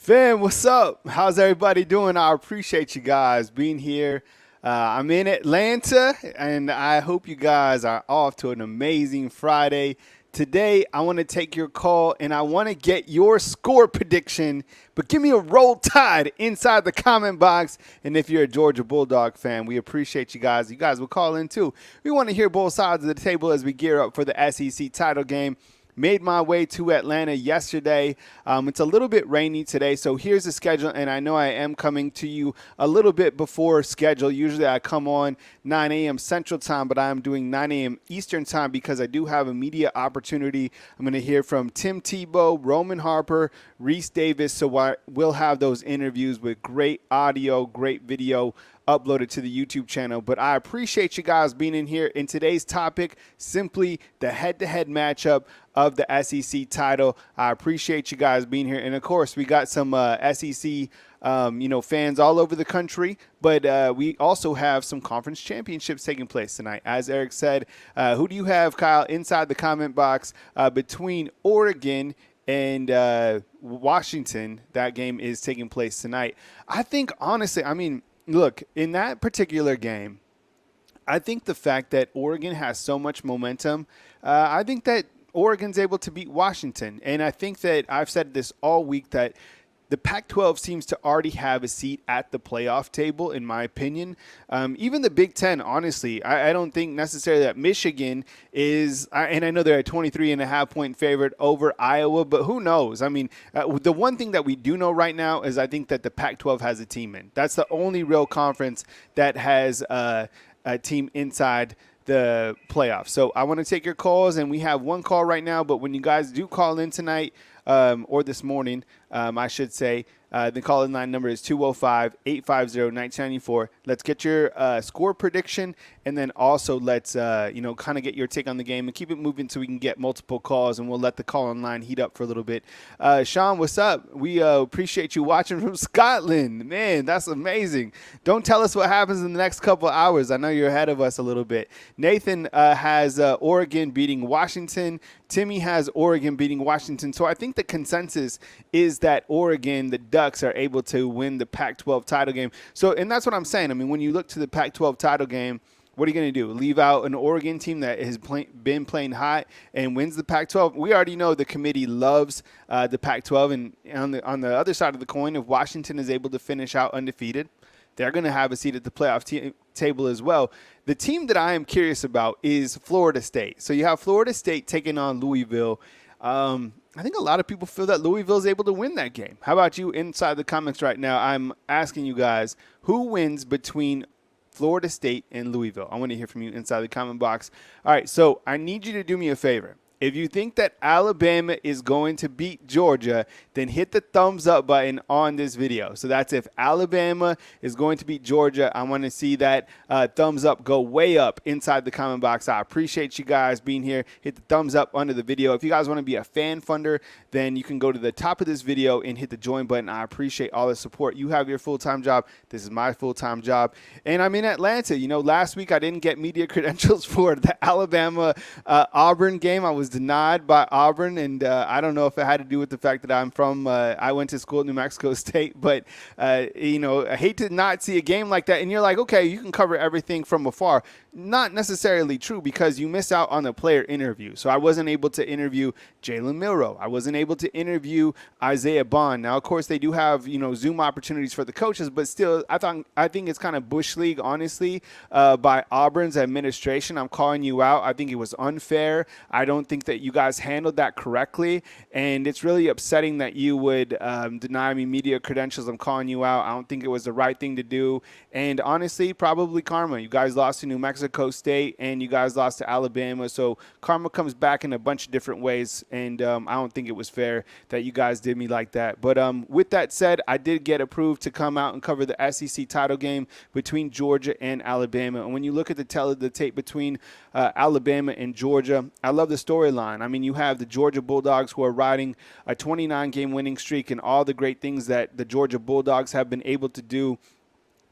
Fam, what's up? How's everybody doing? I appreciate you guys being here. I'm in Atlanta, and I hope you guys are off to an amazing Friday. Today, I want to take your call, and I want to get your score prediction, but give me a roll tide inside the comment box. And if you're a Georgia Bulldog fan, we appreciate you guys. You guys will call in, too. We want to hear both sides of the table as we gear up for the SEC title game. Made my way to Atlanta yesterday. It's a little bit rainy today, so here's the schedule, and I know I am coming to you a little bit before schedule. Usually I come on 9 a.m. Central Time, but I am doing 9 a.m. Eastern Time because I do have a media opportunity. I'm going to hear from Tim Tebow, Roman Harper, Reese Davis, so I will have those interviews with great audio, great video uploaded to the YouTube channel. But I appreciate you guys being in here. In today's topic, simply the head-to-head matchup of the SEC title. I appreciate you guys being here. And, of course, we got some SEC fans all over the country, but we also have some conference championships taking place tonight. As Eric said, who do you have, Kyle, inside the comment box between Oregon and Washington? That game is taking place tonight. I think, honestly, look, in that particular game, I think the fact that Oregon has so much momentum, I think that Oregon's able to beat Washington. And I think that I've said this all week that the Pac-12 seems to already have a seat at the playoff table, in my opinion. Even the Big Ten, honestly, I don't think necessarily that Michigan is, and I know they're a 23.5-point favorite over Iowa, but who knows? The one thing that we do know right now is I think that the Pac-12 has a team in. That's the only real conference that has a team inside the playoffs. So I want to take your calls, and we have one call right now, but when you guys do call in tonight, or this morning, I should say, the call-in line number is 205-850-1994. Let's get your score prediction, and then also let's, kind of get your take on the game and keep it moving so we can get multiple calls, and we'll let the call-in line heat up for a little bit. Sean, what's up? We appreciate you watching from Scotland. Man, that's amazing. Don't tell us what happens in the next couple hours. I know you're ahead of us a little bit. Nathan has Oregon beating Washington. Timmy has Oregon beating Washington. So I think the consensus is that Oregon, the Ducks, are able to win the Pac-12 title game. So, and that's what I'm saying. When you look to the Pac-12 title game, what are you going to do? Leave out an Oregon team that has been playing hot and wins the Pac-12? We already know the committee loves the Pac-12. And on the other side of the coin, if Washington is able to finish out undefeated, they're going to have a seat at the playoff table as well. The team that I am curious about is Florida State. So you have Florida State taking on Louisville. I think a lot of people feel that Louisville is able to win that game. How about you inside the comments right now? I'm asking you guys, who wins between Florida State and Louisville? I want to hear from you inside the comment box. All right, so I need you to do me a favor. If you think that Alabama is going to beat Georgia, then hit the thumbs up button on this video. So that's if Alabama is going to beat Georgia. I want to see that thumbs up go way up inside the comment box. I appreciate you guys being here. Hit the thumbs up under the video. If you guys want to be a fan funder, then you can go to the top of this video and hit the join button. I appreciate all the support. You have your full-time job. This is my full-time job. And I'm in Atlanta. Last week I didn't get media credentials for the Alabama-Auburn game. I was denied by Auburn, and I don't know if it had to do with the fact that I'm from I went to school at New Mexico State, but I hate to not see a game like that, and you're like, okay, you can cover everything from afar. Not necessarily true, because you miss out on the player interview. So I wasn't able to interview Jalen Milroe. I wasn't able to interview Isaiah Bond. Now, of course, they do have Zoom opportunities for the coaches, but still, I think it's kind of bush league, honestly, by Auburn's administration. I'm calling you out. I think it was unfair. I don't think that you guys handled that correctly, and it's really upsetting that you would deny me media credentials. I'm calling you out. I don't think it was the right thing to do, and honestly, probably karma. You guys lost to New Mexico State, and you guys lost to Alabama, so karma comes back in a bunch of different ways, and I don't think it was fair that you guys did me like that. But with that said, I did get approved to come out and cover the SEC title game between Georgia and Alabama, and when you look at the tape between Alabama and Georgia, I love the storyline. You have the Georgia Bulldogs who are riding a 29-game winning streak, and all the great things that the Georgia Bulldogs have been able to do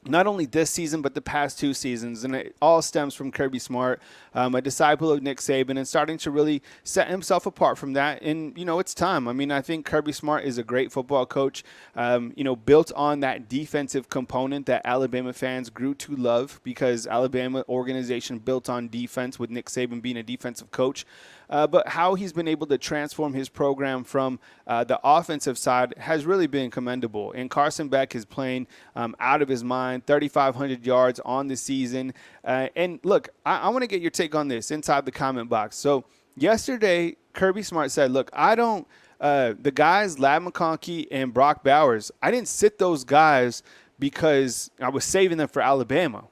not only this season, but the past 2 seasons. And it all stems from Kirby Smart, a disciple of Nick Saban, and starting to really set himself apart from that. And, it's time. I mean, I think Kirby Smart is a great football coach, built on that defensive component that Alabama fans grew to love, because Alabama organization built on defense with Nick Saban being a defensive coach. But how he's been able to transform his program from the offensive side has really been commendable. And Carson Beck is playing out of his mind, 3,500 yards on the season. And look, I want to get your take on this inside the comment box. So yesterday, Kirby Smart said, look, the guys, Ladd McConkey and Brock Bowers, I didn't sit those guys because I was saving them for Alabama.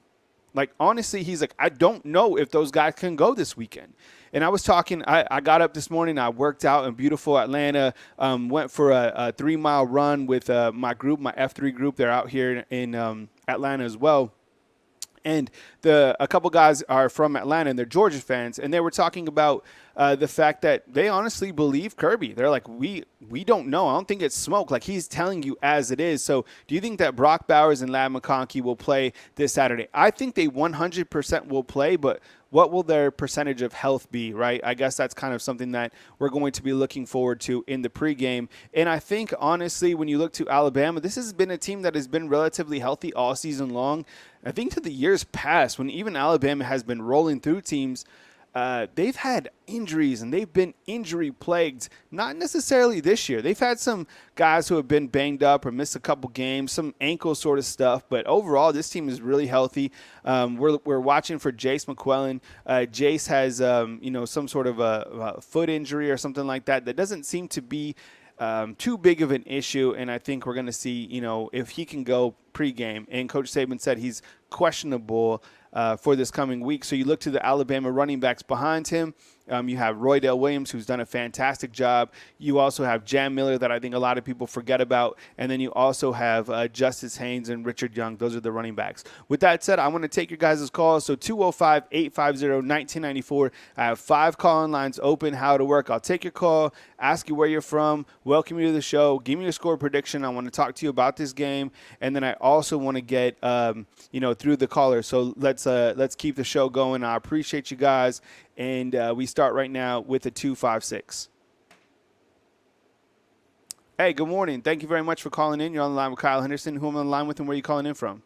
Like, honestly, he's like, I don't know if those guys can go this weekend. And I was talking, I got up this morning, I worked out in beautiful Atlanta, went for a 3-mile run with my group, my F3 group. They're out here in Atlanta as well. And a couple guys are from Atlanta, and they're Georgia fans, and they were talking about the fact that they honestly believe Kirby. They're like, we don't know. I don't think it's smoke. Like, he's telling you as it is. So do you think that Brock Bowers and Ladd McConkey will play this Saturday? I think they 100% will play, but what will their percentage of health be, right? I guess that's kind of something that we're going to be looking forward to in the pregame. And I think, honestly, when you look to Alabama, this has been a team that has been relatively healthy all season long. I think to the years past, when even Alabama has been rolling through teams, they've had injuries and they've been injury plagued. Not necessarily this year. They've had some guys who have been banged up or missed a couple games, some ankle sort of stuff. But overall, this team is really healthy. We're watching for Jace McClellan. Jace has some sort of a foot injury or something like that doesn't seem to be too big of an issue, and I think we're going to see, if he can go pregame. And Coach Saban said he's questionable for this coming week. So you look to the Alabama running backs behind him. You have Roydell Williams, who's done a fantastic job. You also have Jam Miller, that I think a lot of people forget about. And then you also have Justice Haynes and Richard Young. Those are the running backs. With that said, I want to take your guys' calls. So 205-850-1994. I have 5 call-in lines open. How to work. I'll take your call, ask you where you're from, welcome you to the show, give me your score prediction. I want to talk to you about this game. And then I also want to get, through the caller. So let's keep the show going. I appreciate you guys. And we start right now with a 256. Hey, good morning. Thank you very much for calling in. You're on the line with Kyle Henderson. Who am I on the line with, and where are you calling in from?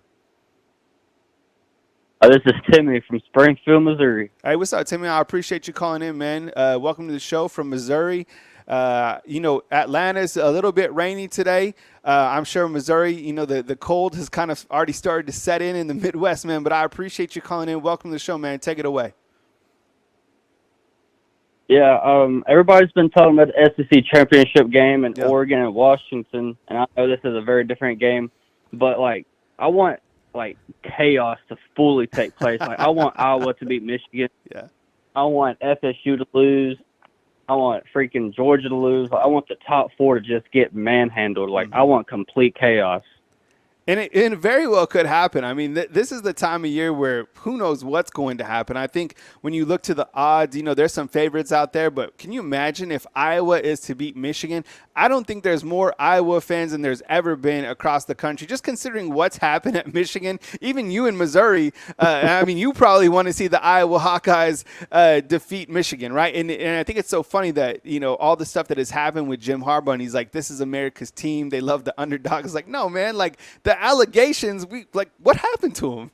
This is Timmy from Springfield, Missouri. Hey, what's up, Timmy? I appreciate you calling in, man. Welcome to the show from Missouri. Atlanta's a little bit rainy today. I'm sure Missouri, the cold has kind of already started to set in the Midwest, man. But I appreciate you calling in. Welcome to the show, man. Take it away. Yeah, everybody's been talking about the SEC championship game in Oregon and Washington, and I know this is a very different game, but, I want, chaos to fully take place. I want Iowa to beat Michigan. Yeah. I want FSU to lose. I want freaking Georgia to lose. I want the top 4 to just get manhandled. I want complete chaos. And it very well could happen. I mean, this is the time of year where who knows what's going to happen. I think when you look to the odds, there's some favorites out there. But can you imagine if Iowa is to beat Michigan? I don't think there's more Iowa fans than there's ever been across the country. Just considering what's happened at Michigan, even you in Missouri, you probably want to see the Iowa Hawkeyes defeat Michigan, right? And I think it's so funny that, all the stuff that has happened with Jim Harbaugh, and he's like, this is America's team. They love the underdog. It's like, no, man, the allegations, what happened to him?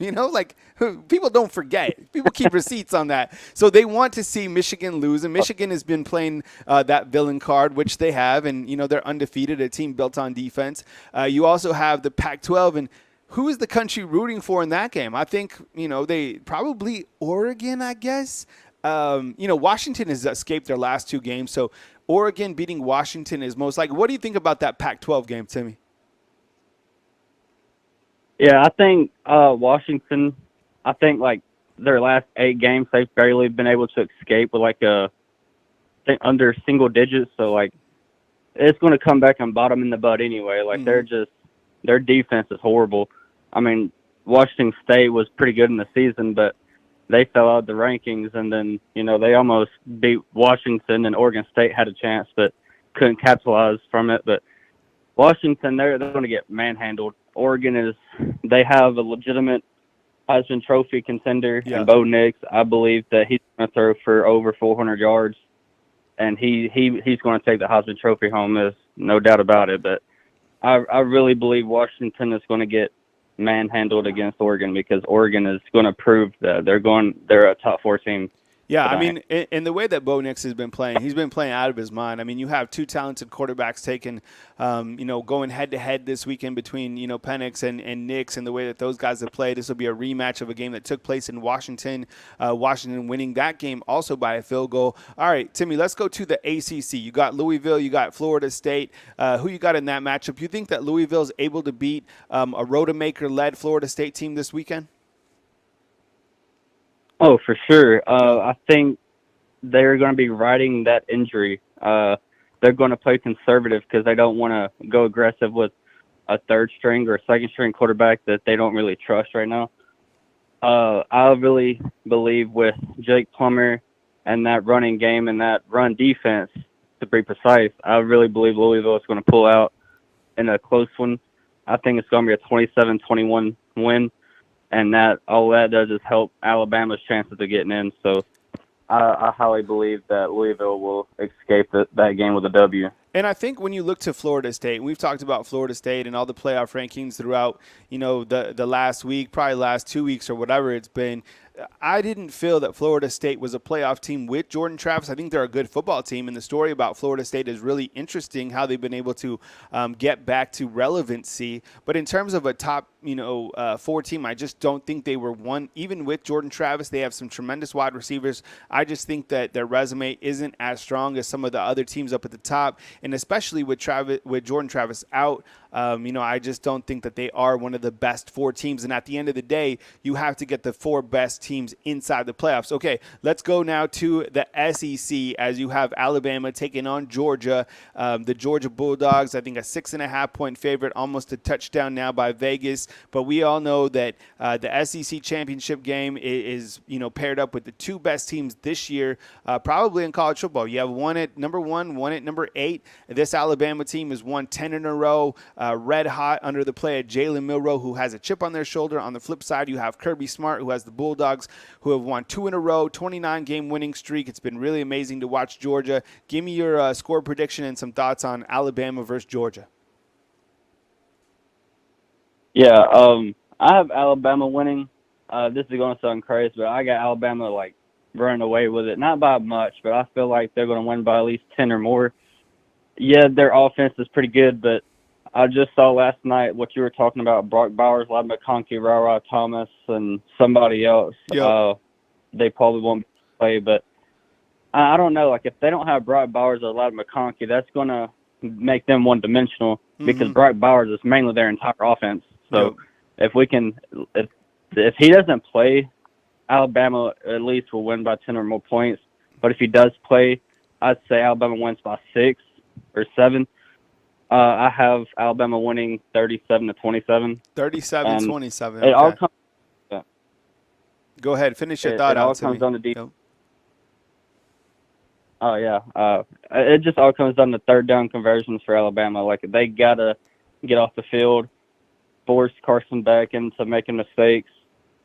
People don't forget. People keep receipts on that. So they want to see Michigan lose, and Michigan has been playing that villain card, which they have, and they're undefeated, a team built on defense. You also have the Pac-12, and who is the country rooting for in that game? I think they probably Oregon, I guess. Washington has escaped their last 2 games, so Oregon beating Washington is most likely. What do you think about that Pac-12 game, Timmy? Yeah, I think Washington, their last 8 games, they've barely been able to escape with under single digits. So it's going to come back and bite them in the butt anyway. Their defense is horrible. I mean, Washington State was pretty good in the season, but they fell out of the rankings, and then, they almost beat Washington, and Oregon State had a chance but couldn't capitalize from it. But Washington, they're going to get manhandled they have a legitimate Heisman Trophy contender, Yeah. and Bo Nix. I believe that he's going to throw for over 400 yards, and he's going to take the Heisman Trophy home. There's no doubt about it. But I really believe Washington is going to get manhandled against Oregon because Oregon is going to prove that they're a top 4 team. Yeah, I mean, in the way that Bo Nix has been playing, he's been playing out of his mind. I mean, you have 2 talented quarterbacks taking, going head-to-head this weekend between, Penix and Nix, and the way that those guys have played. This will be a rematch of a game that took place in Washington, Washington winning that game also by a field goal. All right, Timmy, let's go to the ACC. You got Louisville, you got Florida State. Who you got in that matchup? You think that Louisville is able to beat a Rodemaker-led Florida State team this weekend? Oh, for sure. I think they're going to be riding that injury. They're going to play conservative because they don't want to go aggressive with a third string or second string quarterback that they don't really trust right now. I really believe with Jake Plummer and that running game and that run defense, to be precise, I really believe Louisville is going to pull out in a close one. I think it's going to be a 27-21 win. And all that does is help Alabama's chances of getting in. So I highly believe that Louisville will escape that game with a W. And I think when you look to Florida State, we've talked about Florida State and all the playoff rankings throughout, the last week, probably last 2 weeks or whatever it's been. I didn't feel that Florida State was a playoff team with Jordan Travis. I think they're a good football team, and the story about Florida State is really interesting, how they've been able to get back to relevancy. But in terms of a top, 4 team, I just don't think they were one. Even with Jordan Travis, they have some tremendous wide receivers. I just think that their resume isn't as strong as some of the other teams up at the top, and especially with Jordan Travis out, I just don't think that they are one of the best 4 teams. And at the end of the day, you have to get the 4 best teams inside the playoffs. Okay, let's go now to the SEC as you have Alabama taking on Georgia. The Georgia Bulldogs, I think a 6.5-point favorite, almost a touchdown now by Vegas. But we all know that the SEC championship game is paired up with the 2 best teams this year, probably in college football. You have one at number 1, one at number 8. This Alabama team has won 10 in a row. Red hot under the play of Jalen Milroe, who has a chip on their shoulder. On the flip side, you have Kirby Smart, who has the Bulldogs, who have won 2 in a row, 29-game winning streak. It's been really amazing to watch Georgia. Give me your score prediction and some thoughts on Alabama versus Georgia. Yeah, I have Alabama winning. This is going to sound crazy, but I got Alabama running away with it. Not by much, but I feel like they're going to win by at least 10 or more. Yeah, their offense is pretty good, but I just saw last night what you were talking about, Brock Bowers, Ladd McConkey, Ra Thomas, and somebody else. Yep. They probably won't play, but I don't know. If they don't have Brock Bowers or Ladd McConkey, that's going to make them one-dimensional because Brock Bowers is mainly their entire offense. So if he doesn't play, Alabama at least will win by 10 or more points. But if he does play, I'd say Alabama wins by 6 or 7. I have Alabama winning 37-27. 37-27. It all comes. Go ahead, finish your thought. It all comes down to defense. Oh yeah, it just all comes down to third down conversions for Alabama. They gotta get off the field, force Carson back into making mistakes,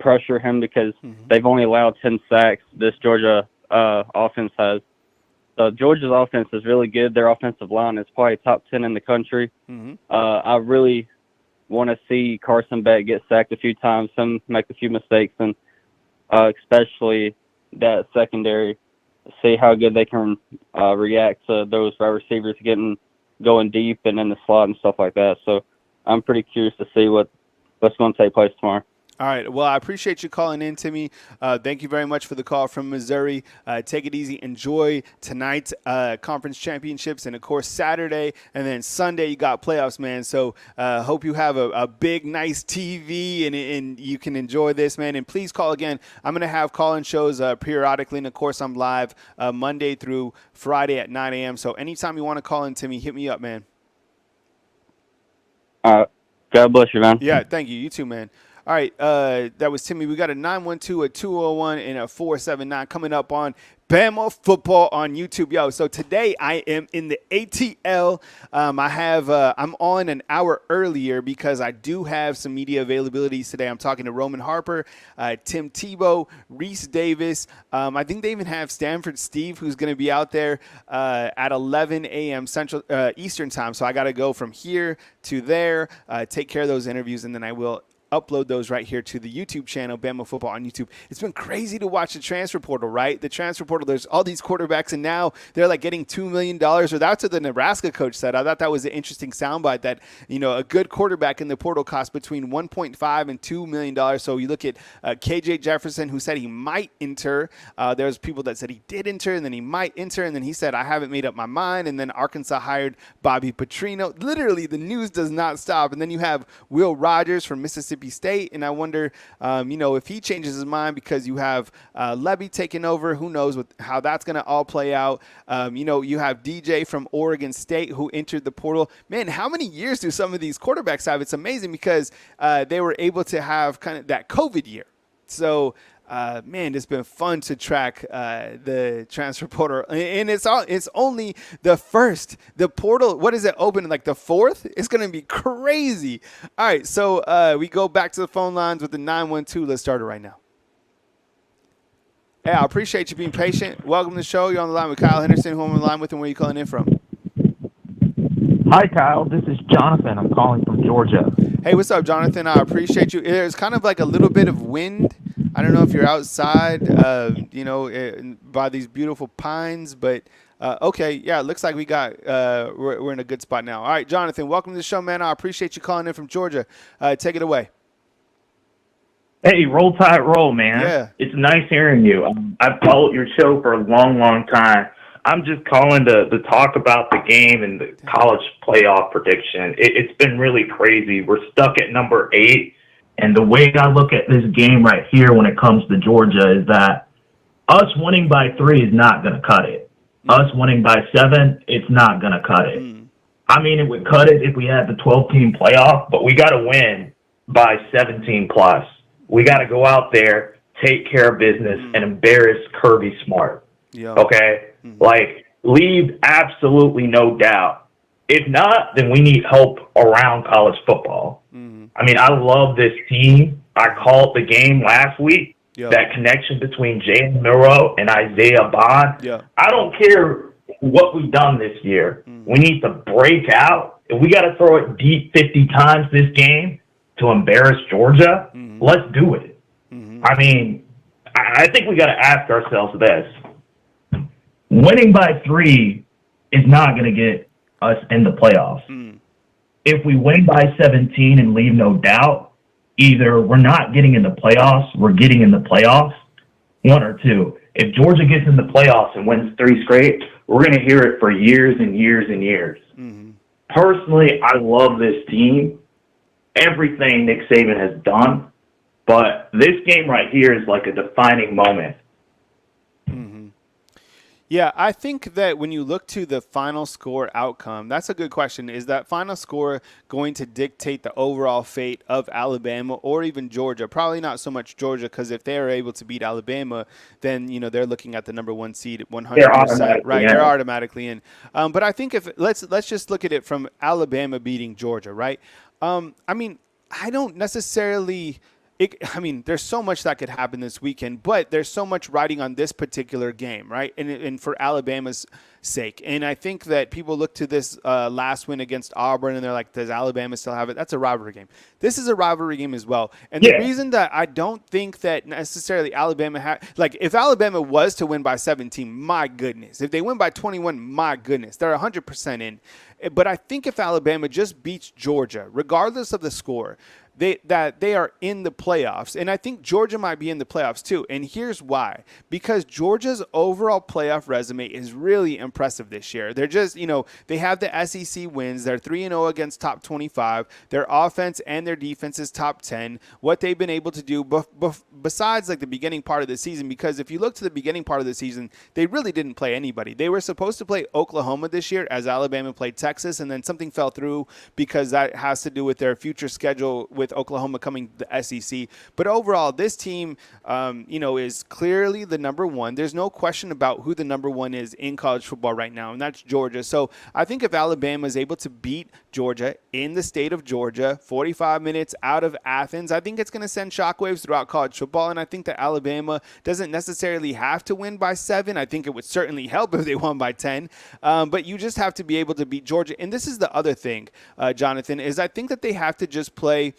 pressure him because they've only allowed 10 sacks. This Georgia offense has. So Georgia's offense is really good. Their offensive line is probably top 10 in the country. I really want to see Carson Beck get sacked a few times, him make a few mistakes, and especially that secondary, see how good they can react to those wide receivers going deep and in the slot and stuff like that. So I'm pretty curious to see what's going to take place tomorrow. All right. Well, I appreciate you calling in, Timmy. Thank you very much for the call from Missouri. Take it easy. Enjoy tonight's conference championships and, of course, Saturday. And then Sunday you got playoffs, man. So hope you have a big, nice TV and you can enjoy this, man. And please call again. I'm going to have call-in shows periodically. And, of course, I'm live Monday through Friday at 9 a.m. So anytime you want to call in, Timmy, hit me up, man. God bless you, man. Yeah, thank you. You too, man. All right, that was Timmy. We got a 912, a 201, and a 479 coming up on Bama football on YouTube. Yo, so today I am in the ATL. I'm on an hour earlier because I do have some media availabilities today. I'm talking to Roman Harper, Tim Tebow, Reese Davis. I think they even have Stanford Steve, who's going to be out there at 11 a.m. Central Eastern time. So I got to go from here to there, take care of those interviews, and then I will upload those right here to the YouTube channel, Bama Football on YouTube. It's been crazy to watch the transfer portal, right? The transfer portal, there's all these quarterbacks, and now they're like getting $2 million, or that's what the Nebraska coach said. I thought that was an interesting soundbite that, a good quarterback in the portal costs between $1.5 and $2 million. So you look at KJ Jefferson, who said he might enter. There's people that said he did enter, and then he might enter, and then he said, I haven't made up my mind. And then Arkansas hired Bobby Petrino. Literally, the news does not stop. And then you have Will Rogers from Mississippi State, and I wonder, if he changes his mind because you have Levy taking over. Who knows how that's going to all play out? You have DJ from Oregon State who entered the portal. Man, how many years do some of these quarterbacks have? It's amazing because they were able to have kind of that COVID year. So, it's been fun to track the transfer portal, and it's only the first. The portal, what is it, open like the 4th? It's going to be crazy. All right, so we go back to the phone lines with the 912. Let's start it right now. Hey, I appreciate you being patient. Welcome to the show. You're on the line with Kyle Henderson, who I'm on the line with, and where are you calling in from? Hi, Kyle. This is Jonathan. I'm calling from Georgia. Hey, what's up, Jonathan? I appreciate you. There's kind of like a little bit of wind. I don't know if you're outside, by these beautiful pines, but okay. Yeah, it looks like we're in a good spot now. All right, Jonathan, welcome to the show, man. I appreciate you calling in from Georgia. Take it away. Hey, roll tide, roll, man. Yeah. It's nice hearing you. I've followed your show for a long, long time. I'm just calling to talk about the game and the college playoff prediction. It's been really crazy. We're stuck at number 8. And the way I look at this game right here when it comes to Georgia is that us winning by 3 is not going to cut it. Us winning by 7, it's not going to cut it. I mean, it would cut it if we had the 12-team playoff, but we got to win by 17 plus. We got to go out there, take care of business, and embarrass Kirby Smart. Yeah. Okay? Leave absolutely no doubt. If not, then we need help around college football. I mean, I love this team. I called the game last week. Yeah. That connection between Jalen Milroe and Isaiah Bond. Yeah. I don't care what we've done this year. We need to break out. If we got to throw it deep 50 times this game to embarrass Georgia, let's do it. I mean, I think we got to ask ourselves this. Winning by 3 is not going to get us in the playoffs. If we win by 17 and leave no doubt, either we're not getting in the playoffs, we're getting in the playoffs, one or two. If Georgia gets in the playoffs and wins 3 straight, we're going to hear it for years and years and years. Personally, I love this team, everything Nick Saban has done, but this game right here is like a defining moment. Yeah, I think that when you look to the final score outcome, that's a good question. Is that final score going to dictate the overall fate of Alabama or even Georgia? Probably not so much Georgia, because if they are able to beat Alabama, then they're looking at the number 1 seed 100%. Right, they're automatically in. But I think if let's just look at it from Alabama beating Georgia, right? I mean, I don't necessarily. There's so much that could happen this weekend, but there's so much riding on this particular game, right? And for Alabama's sake. And I think that people look to this last win against Auburn and they're like, does Alabama still have it? That's a rivalry game. This is a rivalry game as well. And the reason that I don't think that necessarily Alabama if Alabama was to win by 17, my goodness. If they win by 21, my goodness. They're 100% in. But I think if Alabama just beats Georgia, regardless of the score, they are in the playoffs. And I think Georgia might be in the playoffs too. And here's why. Because Georgia's overall playoff resume is really impressive this year. They're just, they have the SEC wins. They're 3-0 against top 25. Their offense and their defense is top 10. What they've been able to do besides the beginning part of the season, because if you look to the beginning part of the season, they really didn't play anybody. They were supposed to play Oklahoma this year as Alabama played Texas, and then something fell through because that has to do with their future schedule with with Oklahoma coming to the SEC. But overall, this team, is clearly the number one. There's no question about who the number one is in college football right now, and that's Georgia. So I think if Alabama is able to beat Georgia in the state of Georgia, 45 minutes out of Athens, I think it's going to send shockwaves throughout college football. And I think that Alabama doesn't necessarily have to win by 7. I think it would certainly help if they won by 10. But you just have to be able to beat Georgia. And this is the other thing, Jonathan, is I think that they have to just play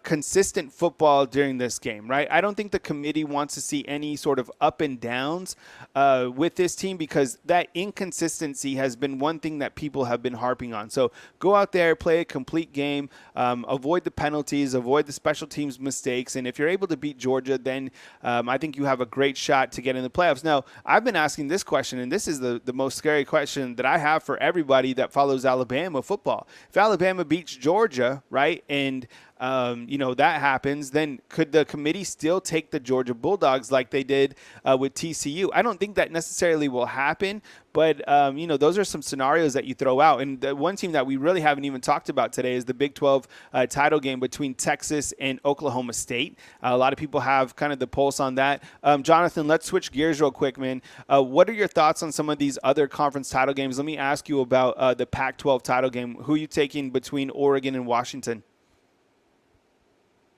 consistent football during this game, right? I don't think the committee wants to see any sort of up and downs with this team, because that inconsistency has been one thing that people have been harping on. So go out there, play a complete game, avoid the penalties, avoid the special teams mistakes, and if you're able to beat Georgia, then I think you have a great shot to get in the playoffs. Now, I've been asking this question, and this is the most scary question that I have for everybody that follows Alabama football. If Alabama beats Georgia, right, and that happens, then could the committee still take the Georgia Bulldogs like they did with TCU? I don't think that necessarily will happen, but, those are some scenarios that you throw out. And the one team that we really haven't even talked about today is the Big 12 title game between Texas and Oklahoma State. A lot of people have kind of the pulse on that. Jonathan, let's switch gears real quick, man. What are your thoughts on some of these other conference title games? Let me ask you about the Pac-12 title game. Who are you taking between Oregon and Washington?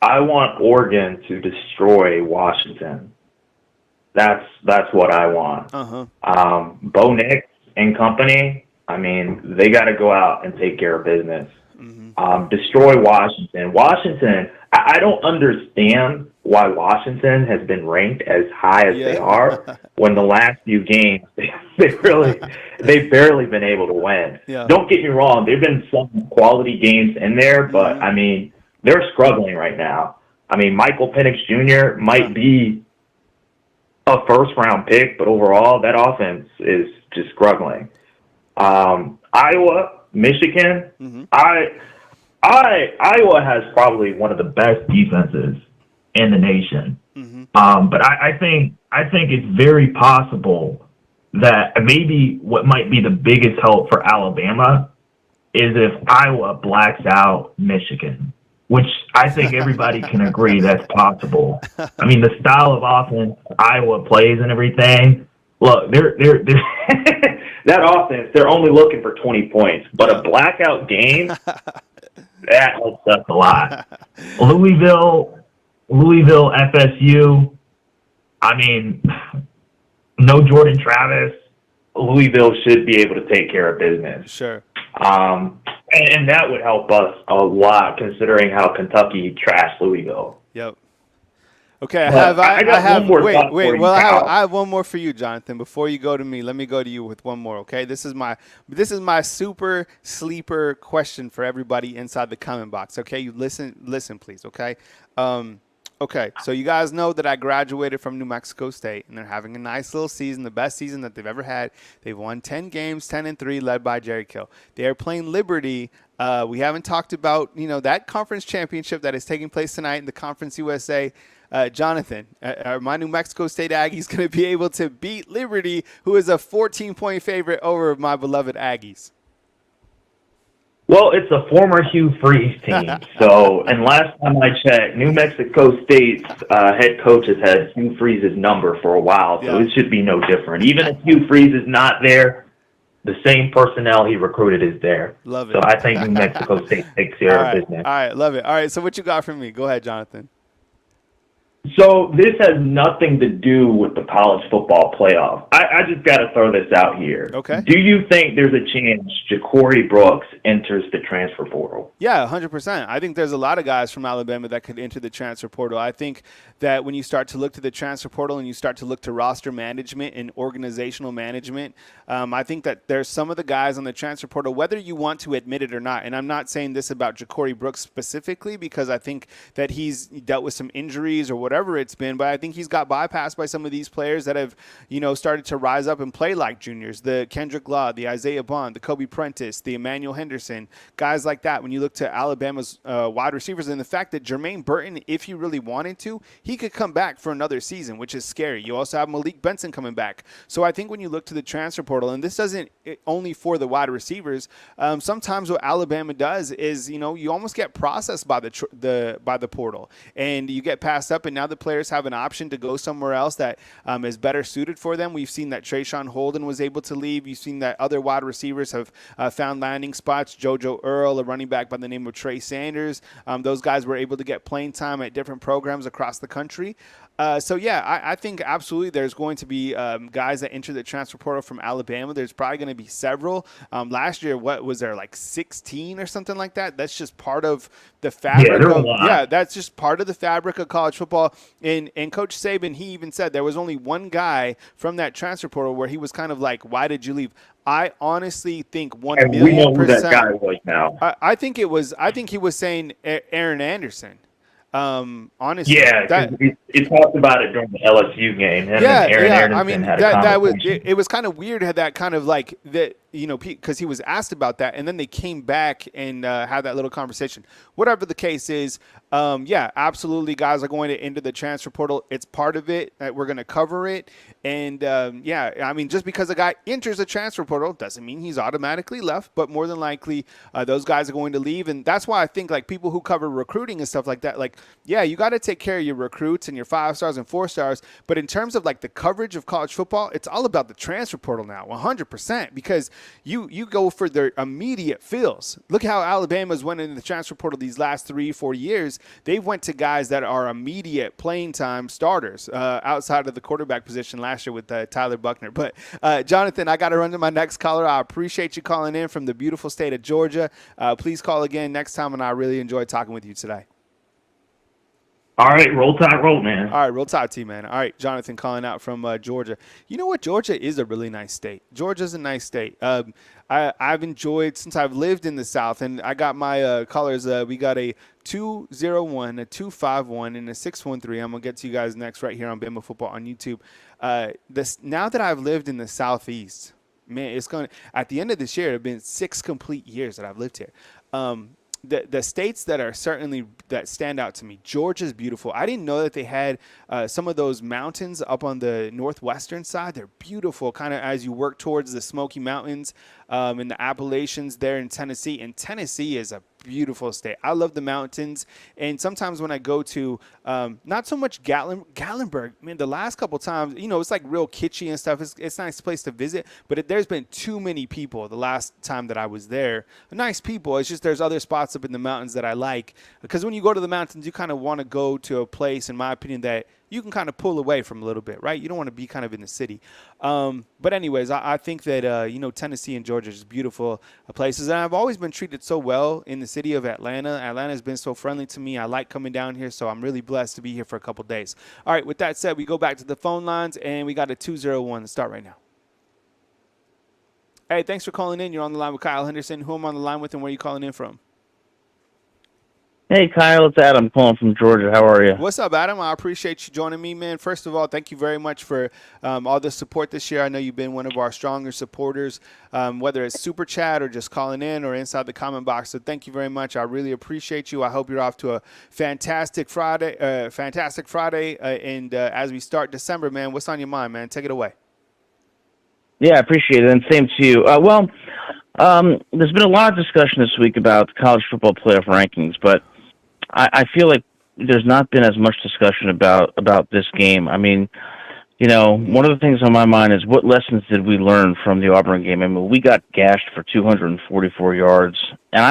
I want Oregon to destroy Washington. That's what I want. Bo Nix and company, they got to go out and take care of business. Destroy Washington. I don't understand why Washington has been ranked as high as they are when the last few games they've barely been able to win. Yeah. Don't get me wrong, there've been some quality games in there, but they're struggling right now. Michael Penix Jr. might be a first-round pick, but overall, that offense is just struggling. Iowa, Michigan. Iowa has probably one of the best defenses in the nation. But I think it's very possible that maybe what might be the biggest help for Alabama is if Iowa blacks out Michigan, which I think everybody can agree that's possible. The style of offense Iowa plays and everything. Look, they're that offense, they're only looking for 20 points, but a blackout game, that helps us a lot. Louisville, FSU, no Jordan Travis. Louisville should be able to take care of business. Sure. And that would help us a lot, considering how Kentucky trashed Louisville. Yep. Okay, I have one more for you, Jonathan. Before you go to me, let me go to you with one more. Okay, this is my super sleeper question for everybody inside the comment box. Okay, you listen, please. Okay. Okay, so you guys know that I graduated from New Mexico State, and they're having a nice little season, the best season that they've ever had. They've won 10 games, 10-3, led by Jerry Kill. They are playing Liberty. We haven't talked about, that conference championship that is taking place tonight in the Conference USA. Jonathan, are my New Mexico State Aggies going to be able to beat Liberty, who is a 14-point favorite over my beloved Aggies? Well, it's a former Hugh Freeze team. And last time I checked, New Mexico State's head coach has had Hugh Freeze's number for a while, so it should be no different. Even if Hugh Freeze is not there, the same personnel he recruited is there. Love it. So I think New Mexico State takes care of business. All right, love it. All right, so what you got for me? Go ahead, Jonathan. So this has nothing to do with the college football playoff. I just got to throw this out here. Okay. Do you think there's a chance Ja'Cory Brooks enters the transfer portal? Yeah, 100%. I think there's a lot of guys from Alabama that could enter the transfer portal. I think that when you start to look to the transfer portal and you start to look to roster management and organizational management, I think that there's some of the guys on the transfer portal, whether you want to admit it or not, and I'm not saying this about Ja'Cory Brooks specifically because I think that he's dealt with some injuries or whatever whatever it's been. But I think he's got bypassed by some of these players that have, started to rise up and play like juniors. The Kendrick Law, the Isaiah Bond, the Kobe Prentice, the Emmanuel Henderson, guys like that. When you look to Alabama's wide receivers, and the fact that Jermaine Burton, if he really wanted to, he could come back for another season, which is scary. You also have Malik Benson coming back. So I think when you look to the transfer portal, and this doesn't only for the wide receivers, sometimes what Alabama does is, you almost get processed by the portal, and you get passed up, and now the players have an option to go somewhere else that is better suited for them. We've seen that Trayshawn Holden was able to leave. You've seen that other wide receivers have found landing spots. JoJo Earl, a running back by the name of Trey Sanders. Those guys were able to get playing time at different programs across the country. I think absolutely there's going to be guys that enter the transfer portal from Alabama. There's probably going to be several. Last year, what was there, like 16 or something like that? That's just part of the fabric. That's just part of the fabric of college football. And Coach Saban, he even said there was only one guy from that transfer portal where he was kind of like, why did you leave? I honestly think 1 million%. We know who that guy was now. I think he was saying Aaron Anderson. Honestly, he talked about it during the LSU game. Aaron Anderson had a conversation. It was kind of weird. Had that kind of like that, because he was asked about that, and then they came back and had that little conversation. Whatever the case is, absolutely, guys are going to enter the transfer portal. It's part of it. We're going to cover it, and just because a guy enters the transfer portal doesn't mean he's automatically left, but more than likely, those guys are going to leave, and that's why I think like people who cover recruiting and stuff like that, like. Yeah, you got to take care of your recruits and your 5 stars and 4 stars. But in terms of like the coverage of college football, it's all about the transfer portal now, 100%, because you go for their immediate fills. Look how Alabama's went into the transfer portal these last 3-4 years. They've went to guys that are immediate playing time starters outside of the quarterback position last year with Tyler Buckner. But Jonathan, I got to run to my next caller. I appreciate you calling in from the beautiful state of Georgia. Please call again next time, and I really enjoyed talking with you today. All right, roll tide, roll, man. All right, roll tide, T, man. All right, Jonathan calling out from Georgia. You know what? Georgia is a really nice state. Georgia's a nice state. I've enjoyed since I've lived in the South, and I got my callers. We got a 201, a 251, and a 613. I'm going to get to you guys next right here on Bama Football on YouTube. Now that I've lived in the Southeast, man, it's going to, at the end of this year, it have been 6 complete years that I've lived here. The states that are certainly that stand out to me, Georgia's beautiful. I didn't know that they had some of those mountains up on the northwestern side. They're beautiful, kind of as you work towards the Smoky Mountains and the Appalachians there in Tennessee. And Tennessee is a beautiful state. I love the mountains. And sometimes when I go to not so much Gatlinburg, man, the last couple times, it's like real kitschy and stuff. It's a nice place to visit, but there's been too many people the last time that I was there. Nice people. It's just there's other spots up in the mountains that I like, because when you go to the mountains, you kind of want to go to a place, in my opinion, that you can kind of pull away from a little bit, right? You don't want to be kind of in the city. But anyways, I think that, Tennessee and Georgia are just beautiful places. And I've always been treated so well in the city of Atlanta. Atlanta has been so friendly to me. I like coming down here, so I'm really blessed to be here for a couple days. All right, with that said, we go back to the phone lines, and we got a 201 to start right now. Hey, thanks for calling in. You're on the line with Kyle Henderson. Who am I on the line with, and where are you calling in from? Hey, Kyle, it's Adam calling from Georgia. How are you? What's up, Adam? I appreciate you joining me, man. First of all, thank you very much for all the support this year. I know you've been one of our stronger supporters, whether it's Super Chat or just calling in or inside the comment box. So thank you very much. I really appreciate you. I hope you're off to a fantastic Friday. And as we start December, man, what's on your mind, man? Take it away. Yeah, I appreciate it, and same to you. There's been a lot of discussion this week about college football playoff rankings, but I feel like there's not been as much discussion about this game. I mean, one of the things on my mind is what lessons did we learn from the Auburn game? I mean, we got gashed for 244 yards, and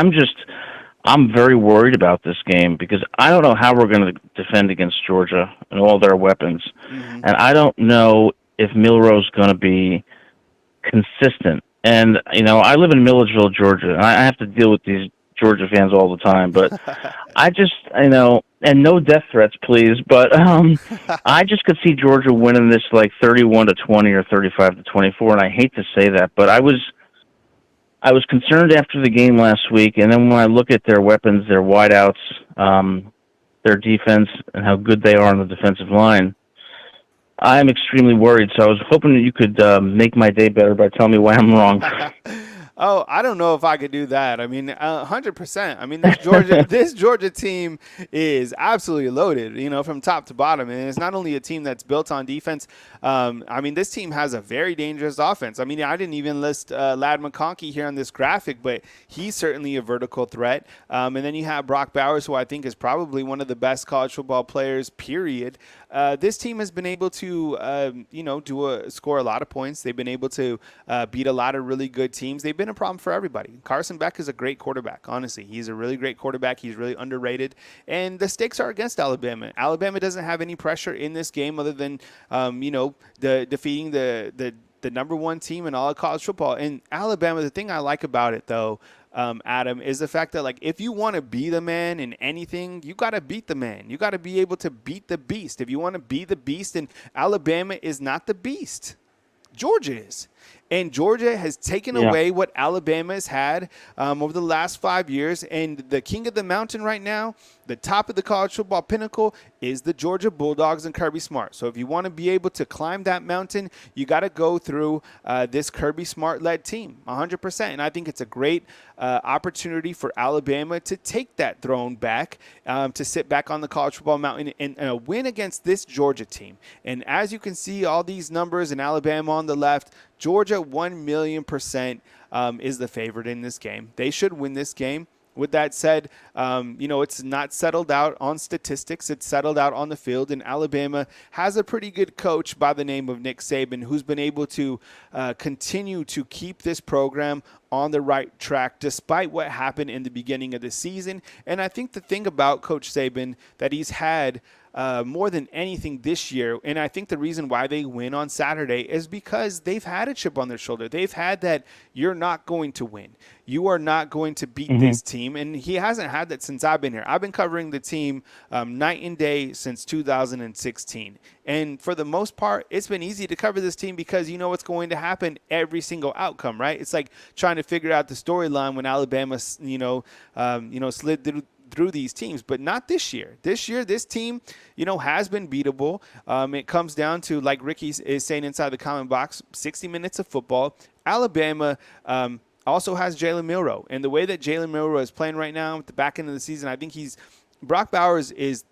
I'm very worried about this game because I don't know how we're going to defend against Georgia and all their weapons, and I don't know if Milroe's going to be consistent. And, I live in Milledgeville, Georgia, and I have to deal with these Georgia fans all the time, but and no death threats, please, but I just could see Georgia winning this like 31-20 or 35-24, and I hate to say that, but I was concerned after the game last week, and then when I look at their weapons, their wideouts, their defense and how good they are on the defensive line, I'm extremely worried. So I was hoping that you could make my day better by telling me why I'm wrong. Oh, I don't know if I could do that. I mean, 100%. I mean, this Georgia team is absolutely loaded, from top to bottom. And it's not only a team that's built on defense. I mean, this team has a very dangerous offense. I mean, I didn't even list Ladd McConkey here on this graphic, but he's certainly a vertical threat. And then you have Brock Bowers, who I think is probably one of the best college football players, period. This team has been able to, score a lot of points. They've been able to beat a lot of really good teams. They've been a problem for everybody. Carson Beck is a great quarterback, honestly. He's a really great quarterback. He's really underrated. And the stakes are against Alabama. Alabama doesn't have any pressure in this game other than, defeating the number one team in all of college football. And Alabama, the thing I like about it, though, Adam, is the fact that, like, if you want to be the man in anything, you got to beat the man. You got to be able to beat the beast. If you want to be the beast, and Alabama is not the beast. Georgia is. And Georgia has taken away what Alabama has had over the last 5 years. And the king of the mountain right now, the top of the college football pinnacle, is the Georgia Bulldogs and Kirby Smart. So if you want to be able to climb that mountain, you got to go through this Kirby Smart-led team, 100%. And I think it's a great opportunity for Alabama to take that throne back, to sit back on the college football mountain and a win against this Georgia team. And as you can see, all these numbers in Alabama on the left, Georgia 1,000,000% is the favorite in this game. They should win this game. With that said, it's not settled out on statistics. It's settled out on the field. And Alabama has a pretty good coach by the name of Nick Saban, who's been able to continue to keep this program on the right track despite what happened in the beginning of the season. And I think the thing about Coach Saban that he's had more than anything this year, and I think the reason why they win on Saturday is because they've had a chip on their shoulder. They've had that you're not going to win. You are not going to beat this team. And he hasn't had that since I've been here. I've been covering the team night and day since 2016. And for the most part, it's been easy to cover this team because you know what's going to happen every single outcome, right? It's like trying to figure out the storyline when Alabama, slid through these teams, but not this year. This year, this team, has been beatable. It comes down to, like Ricky is saying inside the comment box, 60 minutes of football. Alabama also has Jalen Milroe, and the way that Jalen Milroe is playing right now at the back end of the season, I think Brock Bowers is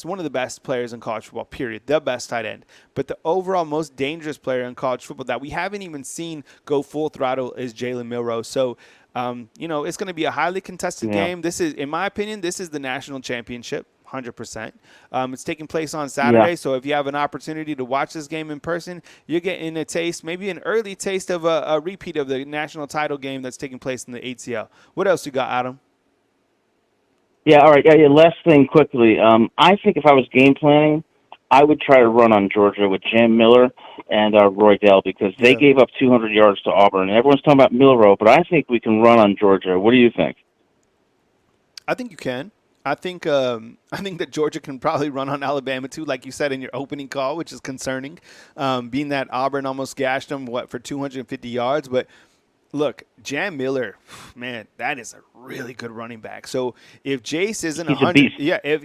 one of the best players in college football, period, the best tight end. But the overall most dangerous player in college football that we haven't even seen go full throttle is Jalen Milroe. So, it's going to be a highly contested game. This is, in my opinion, this is the national championship, 100%. It's taking place on Saturday, so if you have an opportunity to watch this game in person, you're getting a taste, maybe an early taste of a repeat of the national title game that's taking place in the ACL. What else you got, Adam? Yeah, all right. Yeah, last thing quickly. I think if I was game planning, I would try to run on Georgia with Jam Miller and Roy Dell because they gave up 200 yards to Auburn. And everyone's talking about Milroe, but I think we can run on Georgia. What do you think? I think you can. I think that Georgia can probably run on Alabama too, like you said in your opening call, which is concerning, being that Auburn almost gashed them for 250 yards, but. Look, Jam Miller, man, that is a really good running back. So if Jace isn't 100,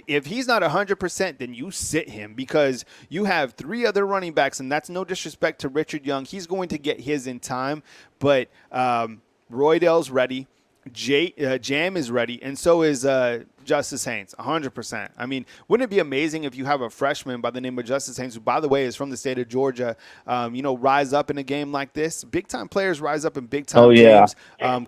if he's not 100%, then you sit him because you have three other running backs, and that's no disrespect to Richard Young. He's going to get his in time, but Roy Dell's ready. Jam is ready, and so is Justice Haynes, 100%. I mean, wouldn't it be amazing if you have a freshman by the name of Justice Haynes, who, by the way, is from the state of Georgia, rise up in a game like this? Big-time players rise up in big-time games.